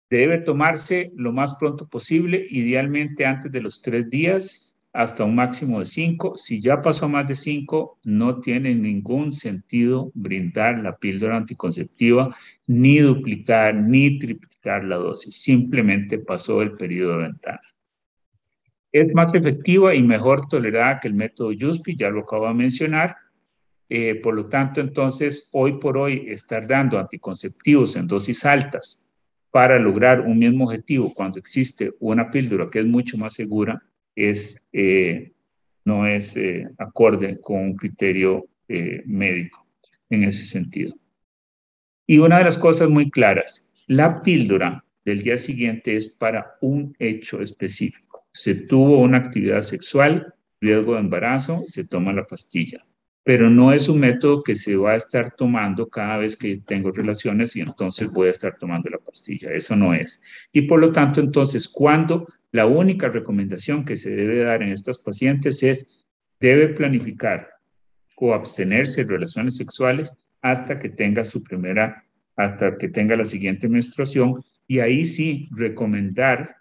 Debe tomarse lo más pronto posible, idealmente antes de los 3 días, hasta un máximo de 5. Si ya pasó más de 5, no tiene ningún sentido brindar la píldora anticonceptiva, ni duplicar, ni triplicar la dosis. Simplemente pasó el periodo de ventana. Es más efectiva y mejor tolerada que el método YUSPI, ya lo acabo de mencionar. Por lo tanto, entonces, hoy por hoy, estar dando anticonceptivos en dosis altas para lograr un mismo objetivo cuando existe una píldora que es mucho más segura, no es acorde con un criterio médico en ese sentido. Y una de las cosas muy claras, la píldora del día siguiente es para un hecho específico. Se tuvo una actividad sexual, riesgo de embarazo, se toma la pastilla. Pero no es un método que se va a estar tomando cada vez que tengo relaciones y entonces voy a estar tomando la pastilla. Eso no es. Y por lo tanto, entonces, cuando la única recomendación que se debe dar en estas pacientes es, debe planificar o abstenerse de relaciones sexuales hasta que tenga la siguiente menstruación, y ahí sí recomendar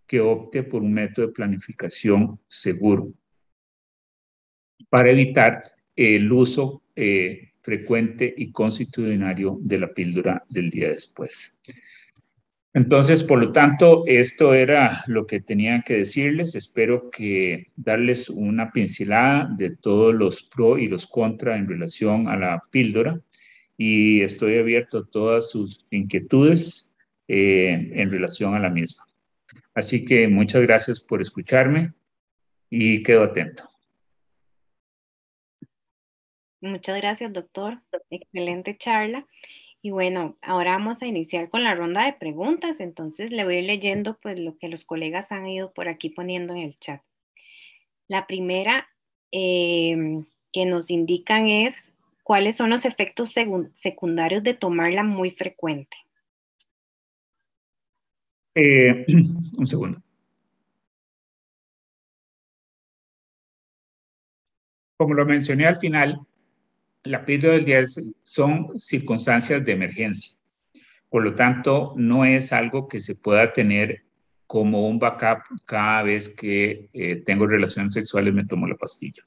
que opte por un método de planificación seguro para evitar el uso frecuente y constitucionario de la píldora del día después. Entonces, por lo tanto, esto era lo que tenía que decirles. Espero que darles una pincelada de todos los pros y los contras en relación a la píldora, y estoy abierto a todas sus inquietudes en relación a la misma. Así que muchas gracias por escucharme y quedo atento. Muchas gracias, doctor. Excelente charla. Y bueno, ahora vamos a iniciar con la ronda de preguntas. Entonces le voy a ir leyendo pues lo que los colegas han ido por aquí poniendo en el chat. La primera que nos indican es cuáles son los efectos secundarios de tomarla muy frecuente. Un segundo. Como lo mencioné al final, la píldora del día son circunstancias de emergencia. Por lo tanto, no es algo que se pueda tener como un backup cada vez que tengo relaciones sexuales, me tomo la pastilla.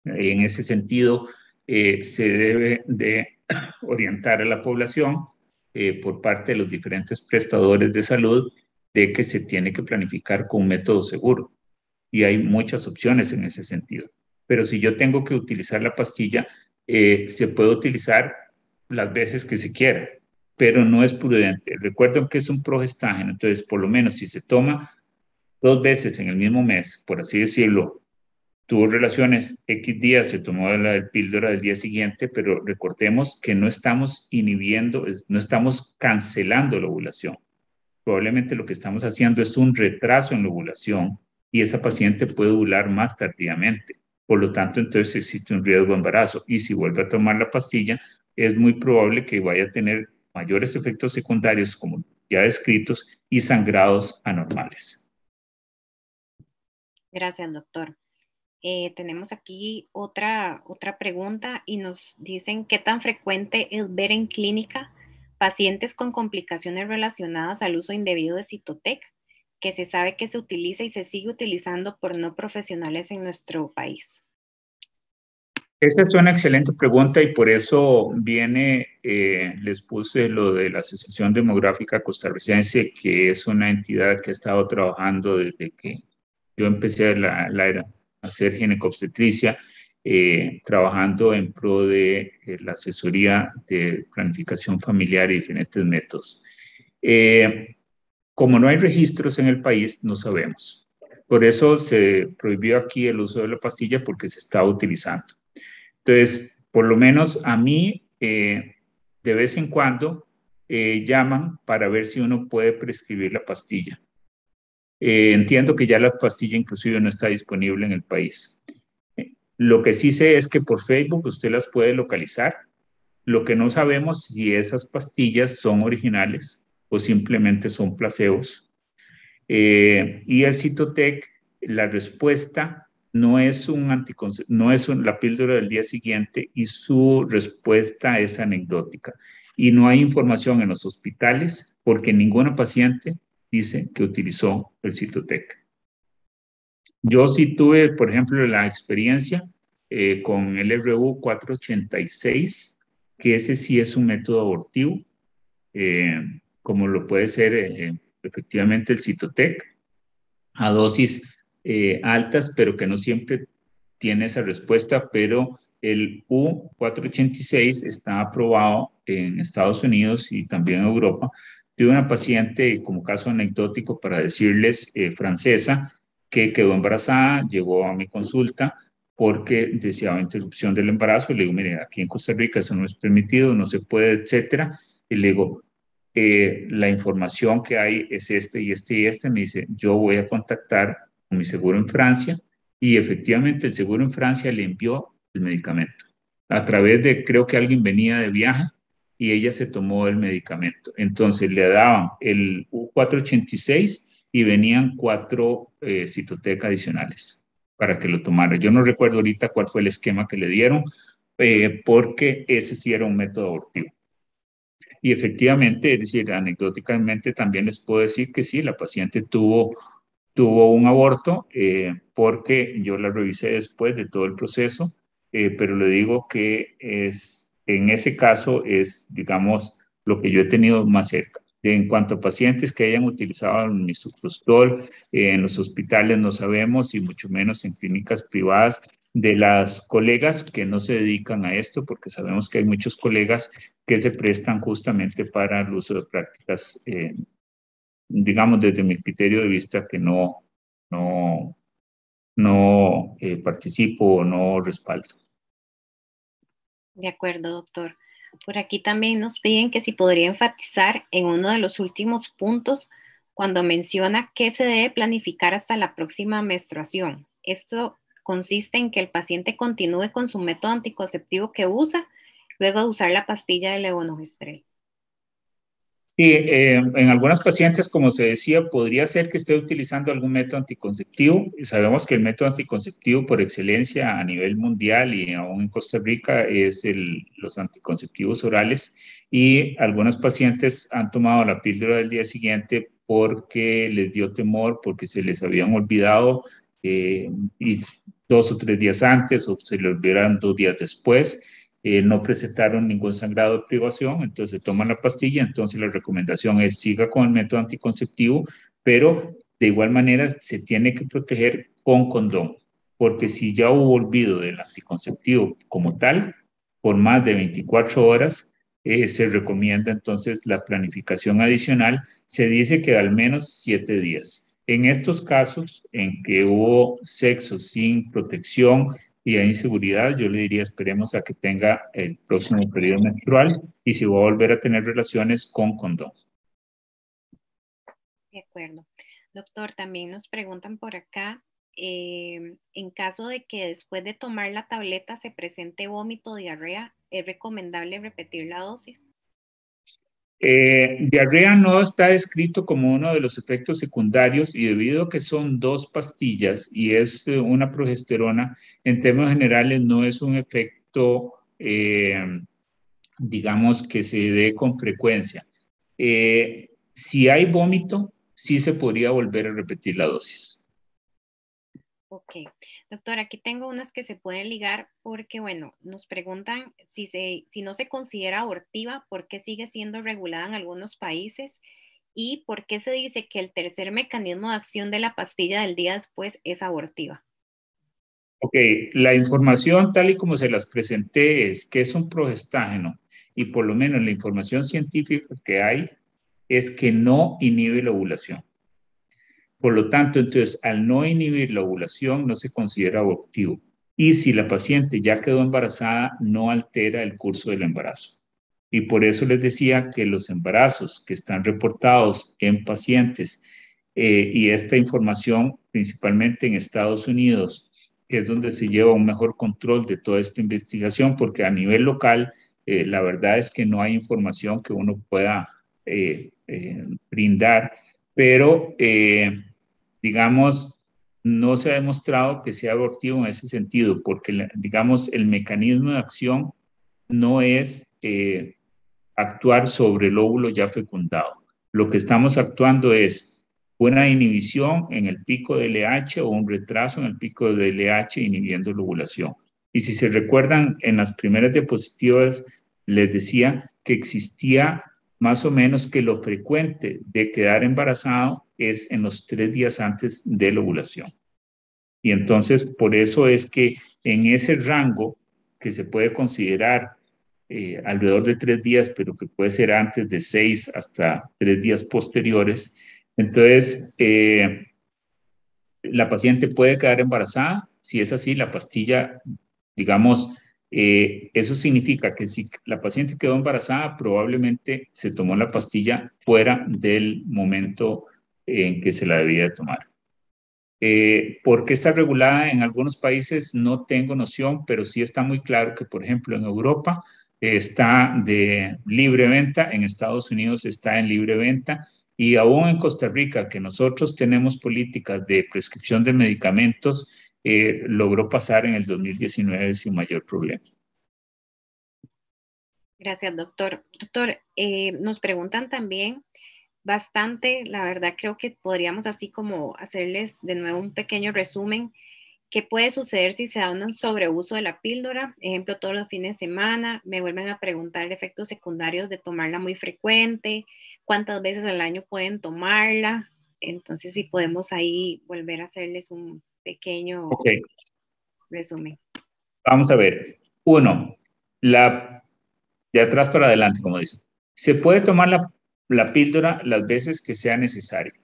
En ese sentido, se debe de orientar a la población por parte de los diferentes prestadores de salud de que se tiene que planificar con un método seguro. Y hay muchas opciones en ese sentido. Pero si yo tengo que utilizar la pastilla, se puede utilizar las veces que se quiera, pero no es prudente. Recuerden que es un progestágeno, entonces por lo menos si se toma 2 veces en el mismo mes, por así decirlo, tuvo relaciones X días, se tomó la píldora del día siguiente, pero recordemos que no estamos inhibiendo, no estamos cancelando la ovulación. probablemente lo que estamos haciendo es un retraso en la ovulación y esa paciente puede ovular más tardíamente. Por lo tanto, entonces existe un riesgo de embarazo. Y si vuelve a tomar la pastilla, es muy probable que vaya a tener mayores efectos secundarios, como ya descritos, y sangrados anormales. Gracias, doctor. Tenemos aquí otra pregunta y nos dicen qué tan frecuente es ver en clínica pacientes con complicaciones relacionadas al uso indebido de Cytotec, que se sabe que se utiliza y se sigue utilizando por no profesionales en nuestro país. Esa es una excelente pregunta y por eso les puse lo de la Asociación Demográfica Costarricense, que es una entidad que ha estado trabajando desde que yo empecé a hacer ginecobstetricia, trabajando en pro de la asesoría de planificación familiar y diferentes métodos. Como no hay registros en el país, no sabemos. Por eso se prohibió aquí el uso de la pastilla porque se está utilizando. Entonces, por lo menos a mí, de vez en cuando, llaman para ver si uno puede prescribir la pastilla. Entiendo que ya la pastilla inclusive no está disponible en el país. Lo que sí sé es que por Facebook usted las puede localizar. Lo que no sabemos si esas pastillas son originales o simplemente son placebos. Y el Cytotec, la respuesta no es la píldora del día siguiente y su respuesta es anecdótica. Y no hay información en los hospitales porque ninguna paciente dice que utilizó el Cytotec. Yo sí tuve, por ejemplo, la experiencia con el RU 486, que ese sí es un método abortivo, como lo puede ser efectivamente el Cytotec, a dosis altas, pero que no siempre tiene esa respuesta, pero el U486 está aprobado en Estados Unidos y también en Europa. Tuve una paciente, como caso anecdótico para decirles, francesa, que quedó embarazada, llegó a mi consulta porque deseaba interrupción del embarazo. Y le digo, mire, aquí en Costa Rica eso no es permitido, no se puede, etcétera. Y le digo, la información que hay es este y este y este. Me dice, yo voy a contactar con mi seguro en Francia y efectivamente el seguro en Francia le envió el medicamento. A través de, creo que alguien venía de viaje y ella se tomó el medicamento. Entonces le daban el U486 y venían 4 Cytotec adicionales para que lo tomara. Yo no recuerdo ahorita cuál fue el esquema que le dieron, porque ese sí era un método abortivo. Y efectivamente, es decir, anecdóticamente también les puedo decir que sí, la paciente tuvo un aborto porque yo la revisé después de todo el proceso, pero le digo que en ese caso es, digamos, lo que yo he tenido más cerca. En cuanto a pacientes que hayan utilizado el misoprostol, en los hospitales no sabemos y mucho menos en clínicas privadas de las colegas que no se dedican a esto, porque sabemos que hay muchos colegas que se prestan justamente para el uso de prácticas, digamos, desde mi criterio de vista, que no participo o no respaldo. De acuerdo, doctor. Por aquí también nos piden que si podría enfatizar en uno de los últimos puntos cuando menciona que se debe planificar hasta la próxima menstruación. Esto consiste en que el paciente continúe con su método anticonceptivo que usa luego de usar la pastilla de levonorgestrel. Sí, en algunas pacientes, como se decía, podría ser que esté utilizando algún método anticonceptivo. Sabemos que el método anticonceptivo por excelencia a nivel mundial y aún en Costa Rica es los anticonceptivos orales, y algunas pacientes han tomado la píldora del día siguiente porque les dio temor, porque se les habían olvidado y 2 o 3 días antes o se les olvidaron 2 días después. No presentaron ningún sangrado de privación, entonces toman la pastilla. Entonces la recomendación es siga con el método anticonceptivo, pero de igual manera se tiene que proteger con condón, porque si ya hubo olvido del anticonceptivo como tal, por más de 24 horas, se recomienda entonces la planificación adicional. Se dice que al menos 7 días. En estos casos en que hubo sexo sin protección y hay inseguridad, yo le diría esperemos a que tenga el próximo periodo menstrual y si va a volver a tener relaciones con condón. De acuerdo. Doctor, también nos preguntan por acá, en caso de que después de tomar la tableta se presente vómito o diarrea, ¿es recomendable repetir la dosis? Diarrea no está descrito como uno de los efectos secundarios y debido a que son 2 pastillas y es una progesterona, en términos generales no es un efecto, digamos, que se dé con frecuencia. Si hay vómito, sí se podría volver a repetir la dosis. Ok, doctor, aquí tengo unas que se pueden ligar porque, bueno, nos preguntan si no se considera abortiva, ¿por qué sigue siendo regulada en algunos países? ¿Y por qué se dice que el tercer mecanismo de acción de la pastilla del día después es abortiva? Ok, la información tal y como se las presenté es que es un progestágeno y por lo menos la información científica que hay es que no inhibe la ovulación. Por lo tanto, entonces, al no inhibir la ovulación, no se considera abortivo. Y si la paciente ya quedó embarazada, no altera el curso del embarazo. Y por eso les decía que los embarazos que están reportados en pacientes, y esta información principalmente en Estados Unidos, que es donde se lleva un mejor control de toda esta investigación, porque a nivel local, la verdad es que no hay información que uno pueda brindar, pero digamos, no se ha demostrado que sea abortivo en ese sentido, porque, digamos, el mecanismo de acción no es actuar sobre el óvulo ya fecundado. Lo que estamos actuando es una inhibición en el pico de LH o un retraso en el pico de LH inhibiendo la ovulación. Y si se recuerdan, en las primeras diapositivas les decía que existía más o menos que lo frecuente de quedar embarazado es en los 3 días antes de la ovulación. Y entonces, por eso es que en ese rango que se puede considerar alrededor de 3 días, pero que puede ser antes de 6 hasta 3 días posteriores, entonces la paciente puede quedar embarazada. Si es así, la pastilla, digamos, eso significa que si la paciente quedó embarazada, probablemente se tomó la pastilla fuera del momento en que se la debía de tomar. ¿Por qué está regulada en algunos países? No tengo noción, pero sí está muy claro que, por ejemplo, en Europa está de libre venta, en Estados Unidos está en libre venta y aún en Costa Rica, que nosotros tenemos políticas de prescripción de medicamentos, logró pasar en el 2019 sin mayor problema. Gracias, doctor. Doctor, nos preguntan también bastante, la verdad creo que podríamos así como hacerles de nuevo un pequeño resumen. ¿Qué puede suceder si se da un sobreuso de la píldora? Ejemplo, todos los fines de semana. Me vuelven a preguntar efectos secundarios de tomarla muy frecuente. ¿Cuántas veces al año pueden tomarla? Entonces, si podemos ahí volver a hacerles un pequeño resumen. Vamos a ver. Uno, de atrás para adelante, como dicen. Se puede tomar la píldora las veces que sea necesario.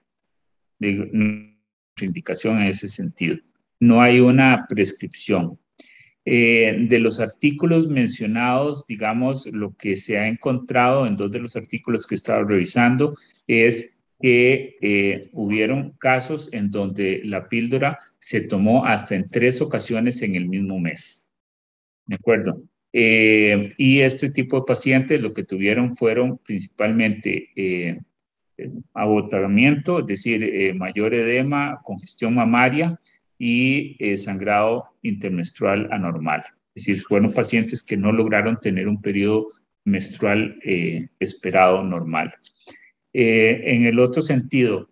Indicación en ese sentido. No hay una prescripción. De los artículos mencionados, digamos, lo que se ha encontrado en 2 de los artículos que he estado revisando es que hubieron casos en donde la píldora se tomó hasta en 3 ocasiones en el mismo mes. ¿De acuerdo? Y este tipo de pacientes lo que tuvieron fueron principalmente agotamiento, es decir, mayor edema, congestión mamaria y sangrado intermenstrual anormal. Es decir, fueron pacientes que no lograron tener un periodo menstrual esperado normal. En el otro sentido,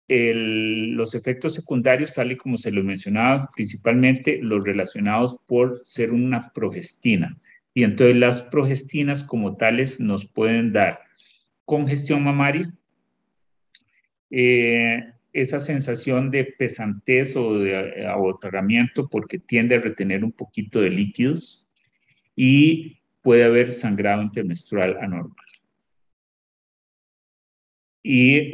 los efectos secundarios, tal y como se lo mencionaba, principalmente los relacionados por ser una progestina. Y entonces las progestinas como tales nos pueden dar congestión mamaria, esa sensación de pesantez o de agotamiento porque tiende a retener un poquito de líquidos y puede haber sangrado intermenstrual anormal. Y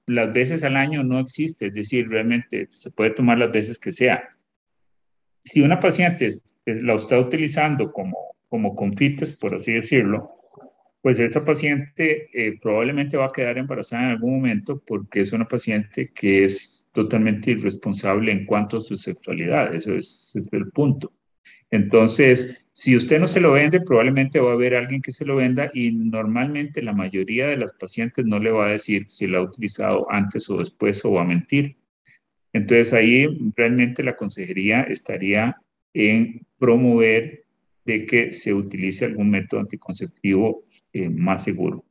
las veces al año no existe, es decir, realmente se puede tomar las veces que sea. Si una paciente la está utilizando como confites, por así decirlo, Pues esta paciente probablemente va a quedar embarazada en algún momento porque es una paciente que es totalmente irresponsable en cuanto a su sexualidad. Ese es el punto. Entonces, si usted no se lo vende, probablemente va a haber alguien que se lo venda y normalmente la mayoría de las pacientes no le va a decir si lo ha utilizado antes o después o va a mentir. Entonces ahí realmente la consejería estaría en promover de que se utilice algún método anticonceptivo más seguro.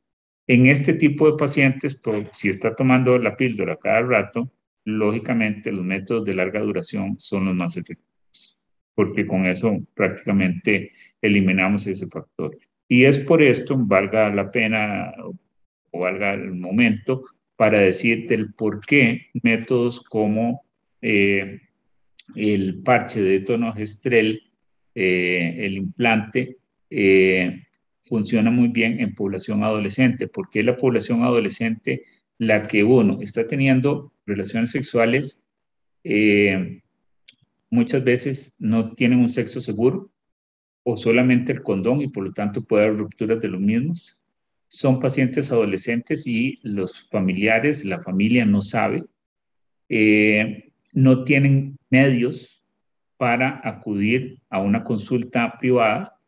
En este tipo de pacientes, si está tomando la píldora cada rato, lógicamente los métodos de larga duración son los más efectivos, porque con eso prácticamente eliminamos ese factor. Y es por esto, valga la pena o valga el momento, para decir del por qué métodos como el parche de tonogestrel, el implante, funciona muy bien en población adolescente, porque es la población adolescente la que uno está teniendo relaciones sexuales, muchas veces no tienen un sexo seguro o solamente el condón y por lo tanto puede haber rupturas de los mismos. Son pacientes adolescentes y los familiares, la familia no sabe, no tienen medios para acudir a una consulta privada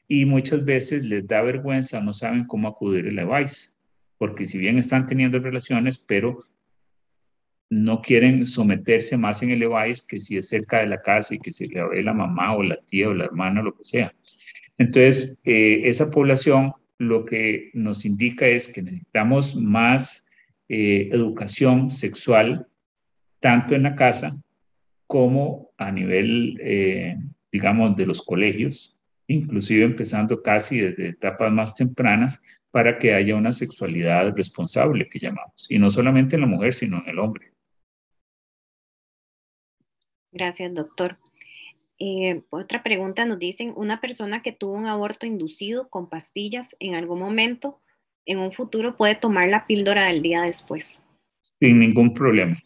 y muchas veces les da vergüenza, no saben cómo acudir al EVAIS, porque si bien están teniendo relaciones, pero no quieren someterse más en el EVAIS que si es cerca de la casa y que se le ve la mamá o la tía o la hermana o lo que sea. Entonces, esa población lo que nos indica es que necesitamos más educación sexual, tanto en la casa como a nivel, digamos, de los colegios, inclusive empezando casi desde etapas más tempranas, para que haya una sexualidad responsable, que llamamos, y no solamente en la mujer, sino en el hombre. Gracias, doctor. Otra pregunta nos dicen, una persona que tuvo un aborto inducido con pastillas en algún momento, en un futuro puede tomar la píldora del día después. Sin ningún problema.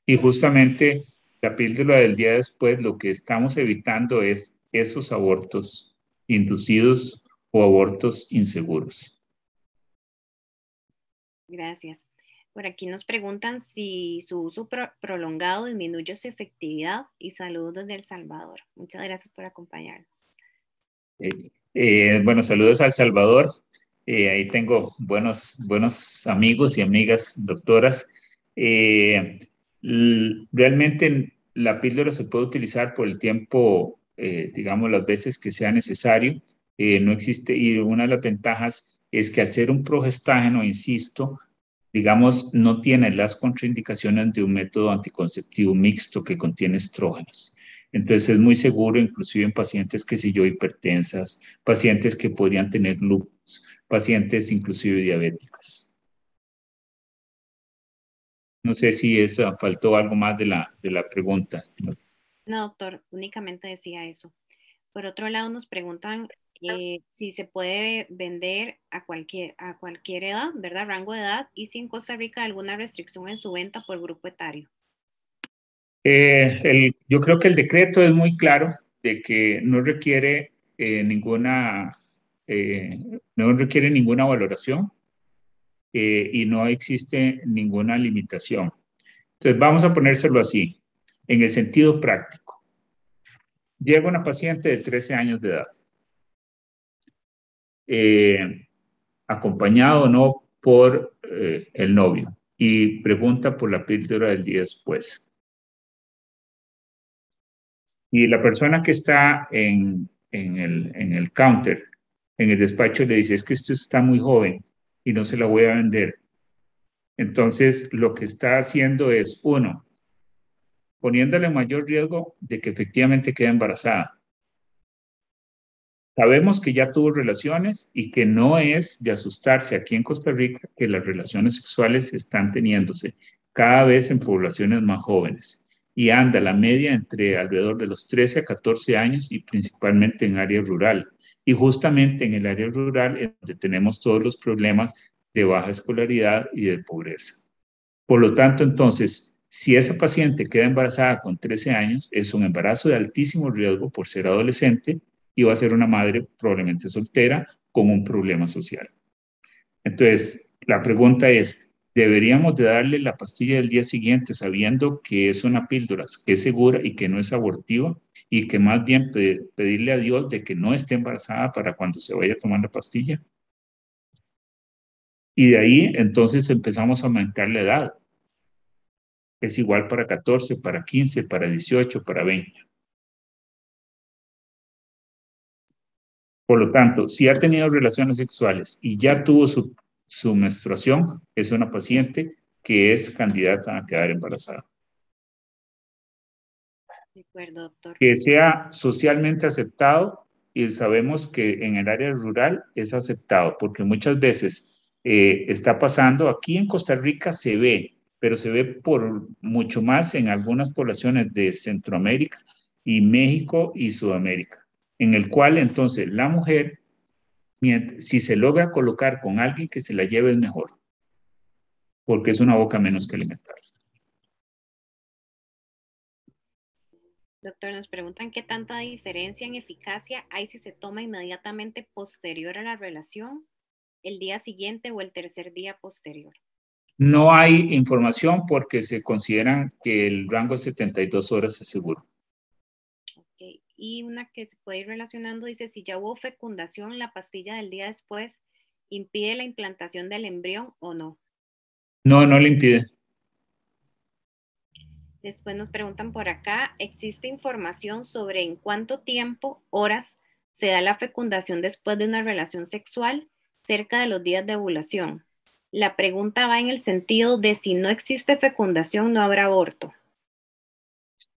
Y justamente la píldora del día después, lo que estamos evitando es esos abortos inducidos o abortos inseguros. Gracias. Por aquí nos preguntan si su uso prolongado disminuye su efectividad y saludos desde El Salvador. Muchas gracias por acompañarnos. Bueno, saludos a El Salvador. Ahí tengo buenos amigos y amigas doctoras. Realmente la píldora se puede utilizar por el tiempo, digamos, las veces que sea necesario. No existe, y una de las ventajas es que al ser un progestágeno, insisto, digamos, no tiene las contraindicaciones de un método anticonceptivo mixto que contiene estrógenos. Entonces es muy seguro, inclusive en pacientes, que si yo, hipertensas, pacientes que podrían tener lupus, pacientes inclusive diabéticas. No sé si faltó algo más de la pregunta. No, doctor, únicamente decía eso. Por otro lado, nos preguntan si se puede vender a cualquier edad, ¿verdad? Rango de edad, y si en Costa Rica hay alguna restricción en su venta por grupo etario. Yo creo que el decreto es muy claro de que no requiere ninguna valoración y no existe ninguna limitación. Entonces, vamos a ponérselo así, en el sentido práctico. Llega una paciente de 13 años de edad, acompañado o no por el novio, y pregunta por la píldora del día después. Y la persona que está en el counter, en el despacho, le dice, es que usted está muy joven y no se la voy a vender. Entonces, lo que está haciendo es, uno, poniéndole mayor riesgo de que efectivamente quede embarazada. Sabemos que ya tuvo relaciones y que no es de asustarse aquí en Costa Rica que las relaciones sexuales están teniéndose cada vez en poblaciones más jóvenes. Y anda la media entre alrededor de los 13 a 14 años y principalmente en área rural. Y justamente en el área rural es donde tenemos todos los problemas de baja escolaridad y de pobreza. Por lo tanto, entonces, si esa paciente queda embarazada con 13 años, es un embarazo de altísimo riesgo por ser adolescente y va a ser una madre probablemente soltera con un problema social. Entonces, la pregunta es, ¿deberíamos de darle la pastilla del día siguiente sabiendo que es una píldora, que es segura y que no es abortiva y que más bien pedirle a Dios de que no esté embarazada para cuando se vaya a tomar la pastilla? Y de ahí entonces empezamos a aumentar la edad. Es igual para 14, para 15, para 18, para 20. Por lo tanto, si ha tenido relaciones sexuales y ya tuvo su menstruación, es una paciente que es candidata a quedar embarazada. De acuerdo, doctor. Que sea socialmente aceptado, y sabemos que en el área rural es aceptado, porque muchas veces está pasando, aquí en Costa Rica se ve, pero se ve por mucho más en algunas poblaciones de Centroamérica y México y Sudamérica, en el cual entonces la mujer, si se logra colocar con alguien que se la lleve es mejor, porque es una boca menos que alimentar. Doctor, nos preguntan qué tanta diferencia en eficacia hay si se toma inmediatamente posterior a la relación, el día siguiente o el tercer día posterior. No hay información porque se consideran que el rango de 72 horas es seguro. Okay. Y una que se puede ir relacionando dice, si ya hubo fecundación, la pastilla del día después impide la implantación del embrión o no. No, no le impide. Después nos preguntan por acá, ¿existe información sobre en cuánto tiempo, horas, se da la fecundación después de una relación sexual cerca de los días de ovulación? La pregunta va en el sentido de si no existe fecundación, no habrá aborto.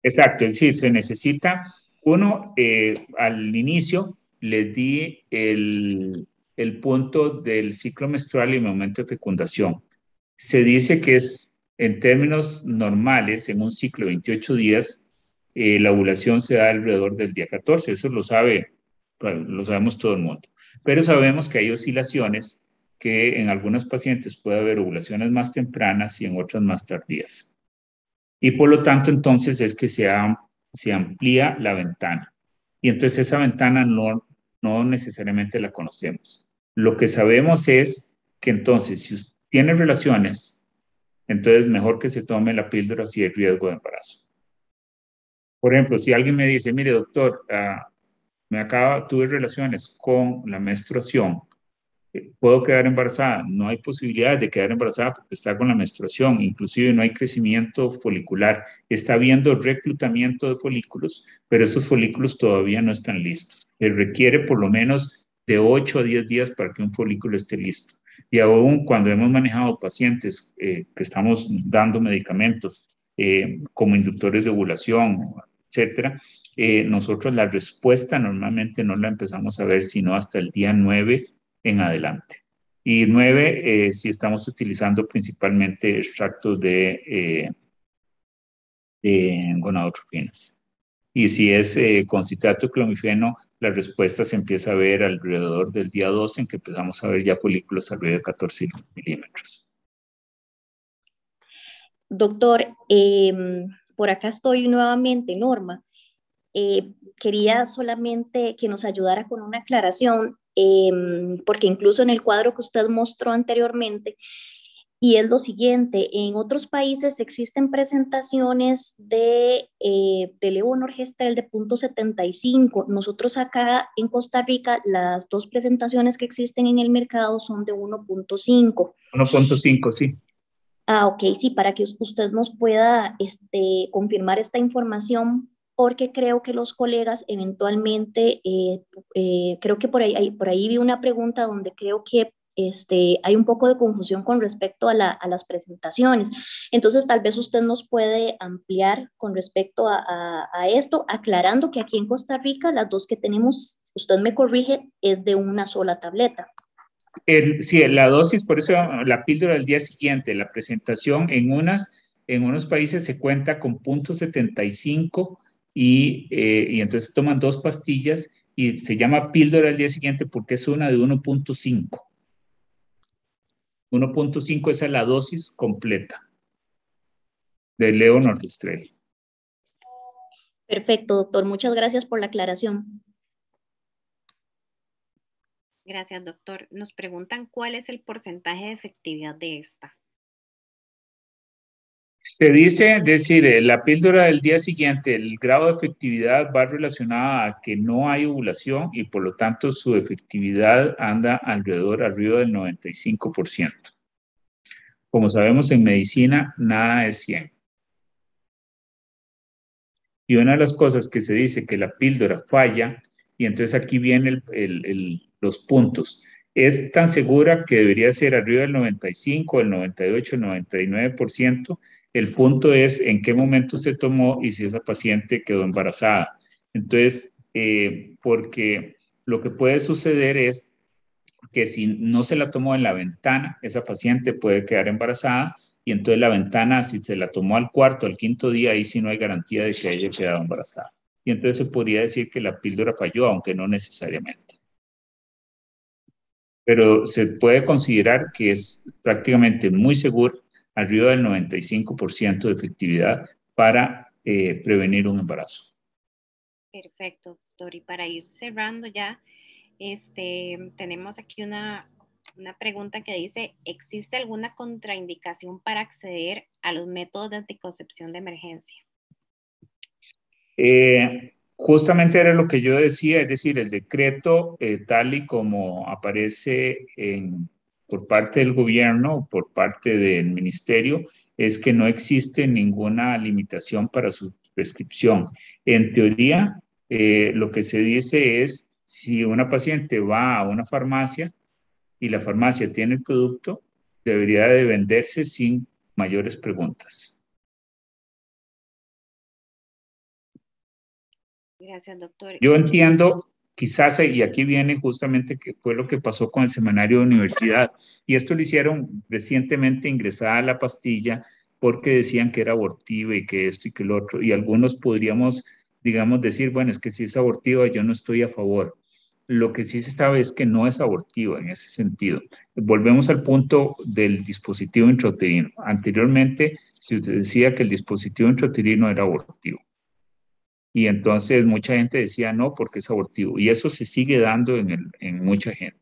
Exacto, es decir, se necesita, uno, al inicio les di el punto del ciclo menstrual y el momento de fecundación. Se dice que es, en términos normales, en un ciclo de 28 días, la ovulación se da alrededor del día 14, eso lo sabe, bueno, lo sabemos todo el mundo. Pero sabemos que hay oscilaciones, que en algunos pacientes puede haber ovulaciones más tempranas y en otras más tardías. Y por lo tanto, entonces es que se amplía la ventana. Y entonces esa ventana no necesariamente la conocemos. Lo que sabemos es que entonces, si usted tiene relaciones, entonces mejor que se tome la píldora si hay riesgo de embarazo. Por ejemplo, si alguien me dice, mire, doctor, tuve relaciones con la menstruación, ¿puedo quedar embarazada? No hay posibilidad de quedar embarazada porque está con la menstruación, inclusive no hay crecimiento folicular. Está habiendo reclutamiento de folículos, pero esos folículos todavía no están listos. Se requiere por lo menos de 8 a 10 días para que un folículo esté listo. Y aún cuando hemos manejado pacientes que estamos dando medicamentos como inductores de ovulación, etcétera, nosotros la respuesta normalmente no la empezamos a ver sino hasta el día 9 en adelante. Y 9, si estamos utilizando principalmente extractos de gonadotropinas. Y si es con citrato de clomifeno, la respuesta se empieza a ver alrededor del día 12, en que empezamos a ver ya folículos alrededor de 14 milímetros. Doctor, por acá estoy nuevamente, Norma. Quería solamente que nos ayudara con una aclaración, porque incluso en el cuadro que usted mostró anteriormente, y es lo siguiente, en otros países existen presentaciones de levonorgestrel de 0.75. Nosotros acá en Costa Rica, las dos presentaciones que existen en el mercado son de 1.5. 1.5, sí. Ah, ok, sí, para que usted nos pueda confirmar esta información, porque creo que los colegas eventualmente, creo que por ahí vi una pregunta donde creo que hay un poco de confusión con respecto a las presentaciones. Entonces, tal vez usted nos puede ampliar con respecto a esto, aclarando que aquí en Costa Rica las dos que tenemos, usted me corrige, es de una sola tableta. Sí, la dosis, por eso la píldora del día siguiente, la presentación en unos países se cuenta con 0.75 y entonces toman 2 pastillas y se llama píldora del día siguiente porque es una de 1.5. 1.5 esa es la dosis completa de levonorgestrel. Perfecto, doctor. Muchas gracias por la aclaración. Gracias, doctor. Nos preguntan cuál es el porcentaje de efectividad de esta. Se dice, es decir, la píldora del día siguiente, el grado de efectividad va relacionada a que no hay ovulación y por lo tanto su efectividad anda alrededor, arriba del 95%. Como sabemos en medicina, nada es 100. Y una de las cosas que se dice que la píldora falla, y entonces aquí vienen los puntos. Es tan segura que debería ser arriba del 95, el 98, el 99%. El punto es en qué momento se tomó y si esa paciente quedó embarazada. Entonces, porque lo que puede suceder es que si no se la tomó en la ventana, esa paciente puede quedar embarazada y entonces la ventana, si se la tomó al cuarto, al quinto día, ahí sí no hay garantía de que haya quedado embarazada. Y entonces se podría decir que la píldora falló, aunque no necesariamente. Pero se puede considerar que es prácticamente muy seguro, arriba del 95% de efectividad para prevenir un embarazo. Perfecto, doctor. Y para ir cerrando ya, tenemos aquí una pregunta que dice, ¿existe alguna contraindicación para acceder a los métodos de anticoncepción de emergencia? Justamente era lo que yo decía, es decir, el decreto tal y como aparece por parte del gobierno, por parte del ministerio, es que no existe ninguna limitación para su prescripción. En teoría, lo que se dice es, si una paciente va a una farmacia y la farmacia tiene el producto, debería de venderse sin mayores preguntas. Gracias, doctor. Yo entiendo, quizás, y aquí viene justamente que fue lo que pasó con el semanario de universidad, y esto lo hicieron recientemente ingresada la pastilla porque decían que era abortiva y que esto y que lo otro, y algunos podríamos, digamos, decir, bueno, es que si es abortiva yo no estoy a favor. Lo que sí se sabe es que no es abortiva en ese sentido. Volvemos al punto del dispositivo intrauterino. Anteriormente se decía que el dispositivo intrauterino era abortivo. Y entonces mucha gente decía no porque es abortivo. Y eso se sigue dando en mucha gente.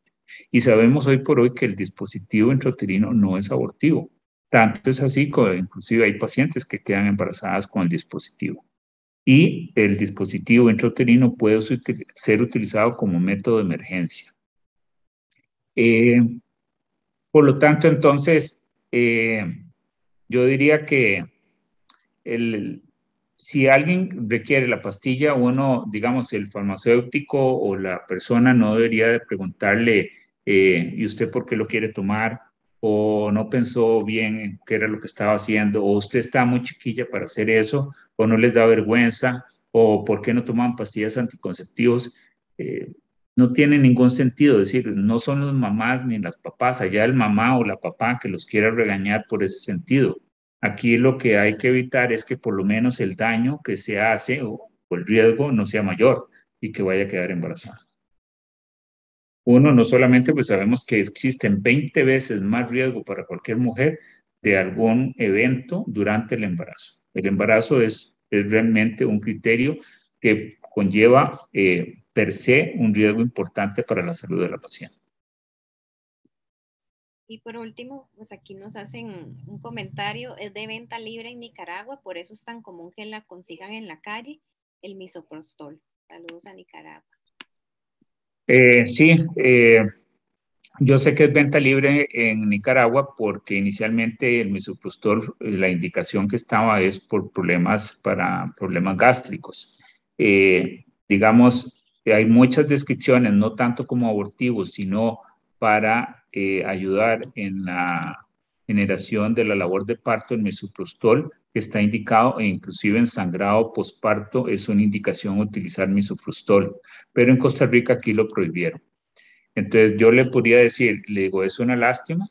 Y sabemos hoy por hoy que el dispositivo intrauterino no es abortivo. Tanto es así que inclusive hay pacientes que quedan embarazadas con el dispositivo. Y el dispositivo intrauterino puede ser utilizado como método de emergencia. Por lo tanto, entonces, yo diría que si alguien requiere la pastilla, uno, digamos, el farmacéutico o la persona no debería de preguntarle, ¿y usted por qué lo quiere tomar? O no pensó bien en qué era lo que estaba haciendo, o usted está muy chiquilla para hacer eso, o no les da vergüenza, o por qué no toman pastillas anticonceptivos. No tiene ningún sentido, es decir, no son los mamás ni las papás, allá el mamá o la papá que los quiera regañar por ese sentido. Aquí lo que hay que evitar es que por lo menos el daño que se hace o el riesgo no sea mayor y que vaya a quedar embarazada. Uno, no solamente pues sabemos que existen 20 veces más riesgo para cualquier mujer de algún evento durante el embarazo. El embarazo es realmente un criterio que conlleva per se un riesgo importante para la salud de la paciente. Y por último, pues aquí nos hacen un comentario, es de venta libre en Nicaragua, por eso es tan común que la consigan en la calle, el misoprostol. Saludos a Nicaragua. Sí, yo sé que es venta libre en Nicaragua porque inicialmente el misoprostol, la indicación que estaba es por problemas gástricos. Digamos, hay muchas descripciones, no tanto como abortivos, sino para ayudar en la generación de la labor de parto. El misoprostol que está indicado, e inclusive en sangrado posparto, es una indicación utilizar misoprostol, pero en Costa Rica aquí lo prohibieron. Entonces yo le podría decir, le digo, es una lástima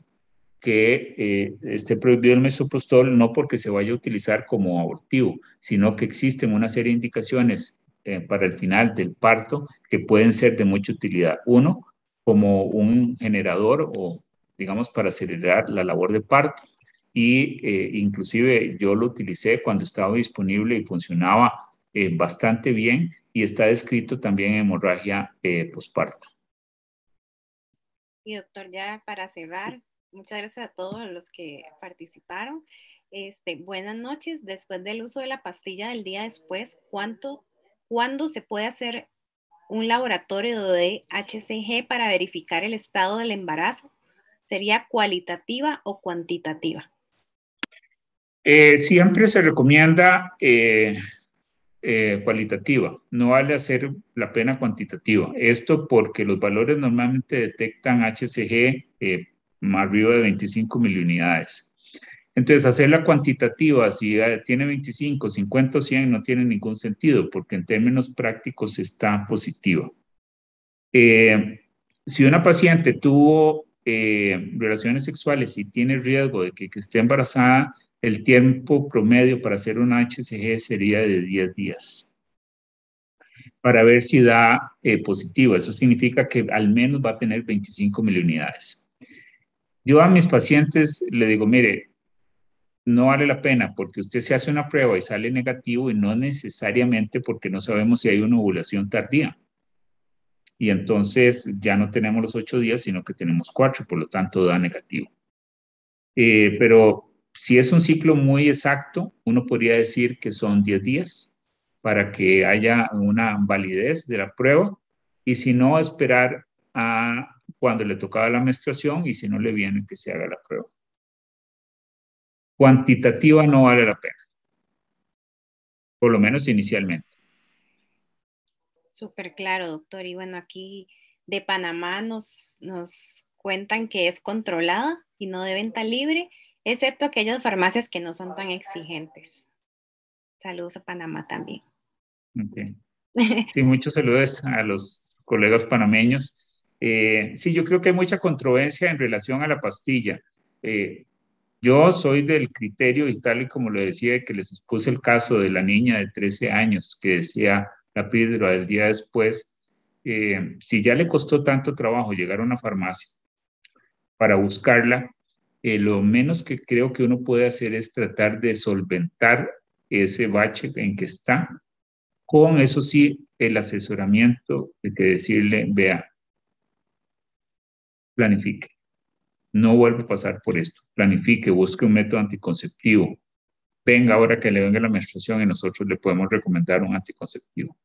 que esté prohibido el misoprostol, no porque se vaya a utilizar como abortivo, sino que existen una serie de indicaciones para el final del parto que pueden ser de mucha utilidad. Uno, como un generador o, digamos, para acelerar la labor de parto. Y inclusive yo lo utilicé cuando estaba disponible y funcionaba bastante bien y está descrito también en hemorragia posparto. Y doctor, ya para cerrar, muchas gracias a todos los que participaron. Buenas noches. Después del uso de la pastilla del día después, ¿cuándo se puede hacer un laboratorio de HCG para verificar el estado del embarazo? ¿Sería cualitativa o cuantitativa? Siempre se recomienda cualitativa, no vale hacer la pena cuantitativa. Esto porque los valores normalmente detectan HCG más arriba de 25 miliunidades. Entonces, hacerla cuantitativa, si tiene 25, 50 o 100, no tiene ningún sentido, porque en términos prácticos está positiva. Si una paciente tuvo relaciones sexuales y tiene riesgo de que esté embarazada, el tiempo promedio para hacer una HCG sería de 10 días para ver si da positivo. Eso significa que al menos va a tener 25 miliunidades. Yo a mis pacientes le digo, mire, no vale la pena porque usted se hace una prueba y sale negativo y no necesariamente porque no sabemos si hay una ovulación tardía. Y entonces ya no tenemos los 8 días, sino que tenemos 4, por lo tanto da negativo. Pero si es un ciclo muy exacto, uno podría decir que son 10 días para que haya una validez de la prueba y si no, esperar a cuando le tocaba la menstruación y si no le viene que se haga la prueba. Cuantitativa no vale la pena, por lo menos inicialmente. Súper claro, doctor. Y bueno, aquí de Panamá nos cuentan que es controlada y no de venta libre, excepto aquellas farmacias que no son tan exigentes. Saludos a Panamá también. Okay. Sí, muchos saludos a los colegas panameños. Sí, yo creo que hay mucha controversia en relación a la pastilla. Yo soy del criterio, y tal y como lo decía, que les expuse el caso de la niña de 13 años que decía la píldora del día después, si ya le costó tanto trabajo llegar a una farmacia para buscarla, lo menos que creo que uno puede hacer es tratar de solventar ese bache en que está, con eso sí, el asesoramiento de que decirle, vea, planifique. No vuelva a pasar por esto. Planifique, busque un método anticonceptivo. Venga ahora que le venga la menstruación y nosotros le podemos recomendar un anticonceptivo.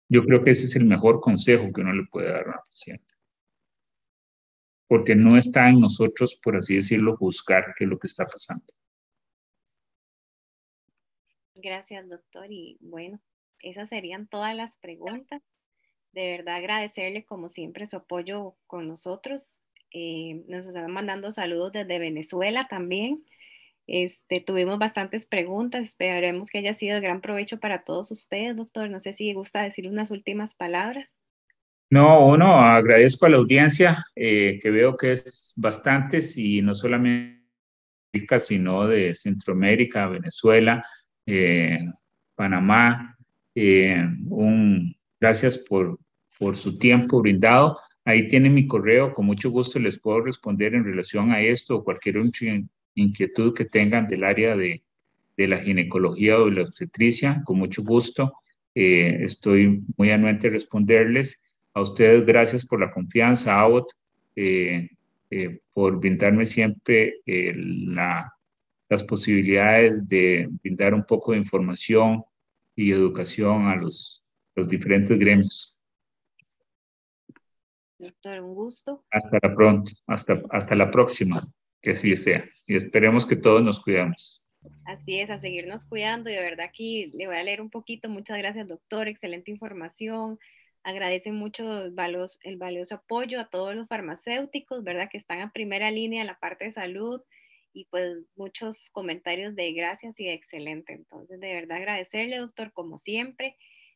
Yo creo que ese es el mejor consejo que uno le puede dar a una paciente. Porque no está en nosotros, por así decirlo, buscar qué es lo que está pasando. Gracias, doctor. Y bueno, esas serían todas las preguntas. De verdad agradecerle como siempre su apoyo con nosotros. Nos están mandando saludos desde Venezuela también. Tuvimos bastantes preguntas. Esperaremos que haya sido de gran provecho para todos ustedes, doctor. No sé si gusta decir unas últimas palabras. No, uno, agradezco a la audiencia, que veo que es bastantes y no solamente sino de Centroamérica, Venezuela, Panamá. Gracias por su tiempo brindado. Ahí tienen mi correo, con mucho gusto les puedo responder en relación a esto o cualquier inquietud que tengan del área de la ginecología o de la obstetricia, con mucho gusto. Estoy muy anuente a responderles. A ustedes, gracias por la confianza, Abbott, por brindarme siempre las posibilidades de brindar un poco de información y educación a los diferentes gremios. Doctor, un gusto. Hasta la pronto, hasta la próxima, que así sea. Y esperemos que todos nos cuidamos. Así es, a seguirnos cuidando y de verdad aquí le voy a leer un poquito. Muchas gracias, doctor, excelente información. Agradecen mucho el valioso apoyo a todos los farmacéuticos, ¿verdad? Que están en primera línea en la parte de salud y pues muchos comentarios de gracias y de excelente. Entonces, de verdad agradecerle, doctor, como siempre.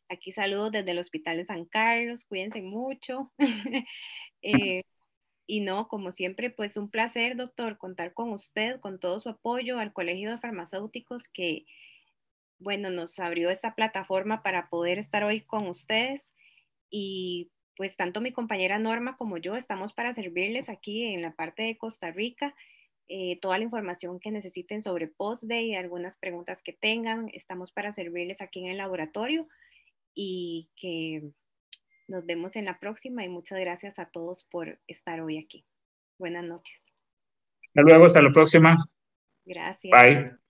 Aquí saludos desde el Hospital de San Carlos, cuídense mucho. Y no, como siempre, pues un placer, doctor, contar con usted, con todo su apoyo al Colegio de Farmacéuticos que, bueno, nos abrió esta plataforma para poder estar hoy con ustedes. Y pues tanto mi compañera Norma como yo estamos para servirles aquí en la parte de Costa Rica. Toda la información que necesiten sobre Postday, algunas preguntas que tengan, estamos para servirles aquí en el laboratorio y que Nos vemos en la próxima y muchas gracias a todos por estar hoy aquí. Buenas noches. Hasta luego, hasta la próxima. Gracias. Bye.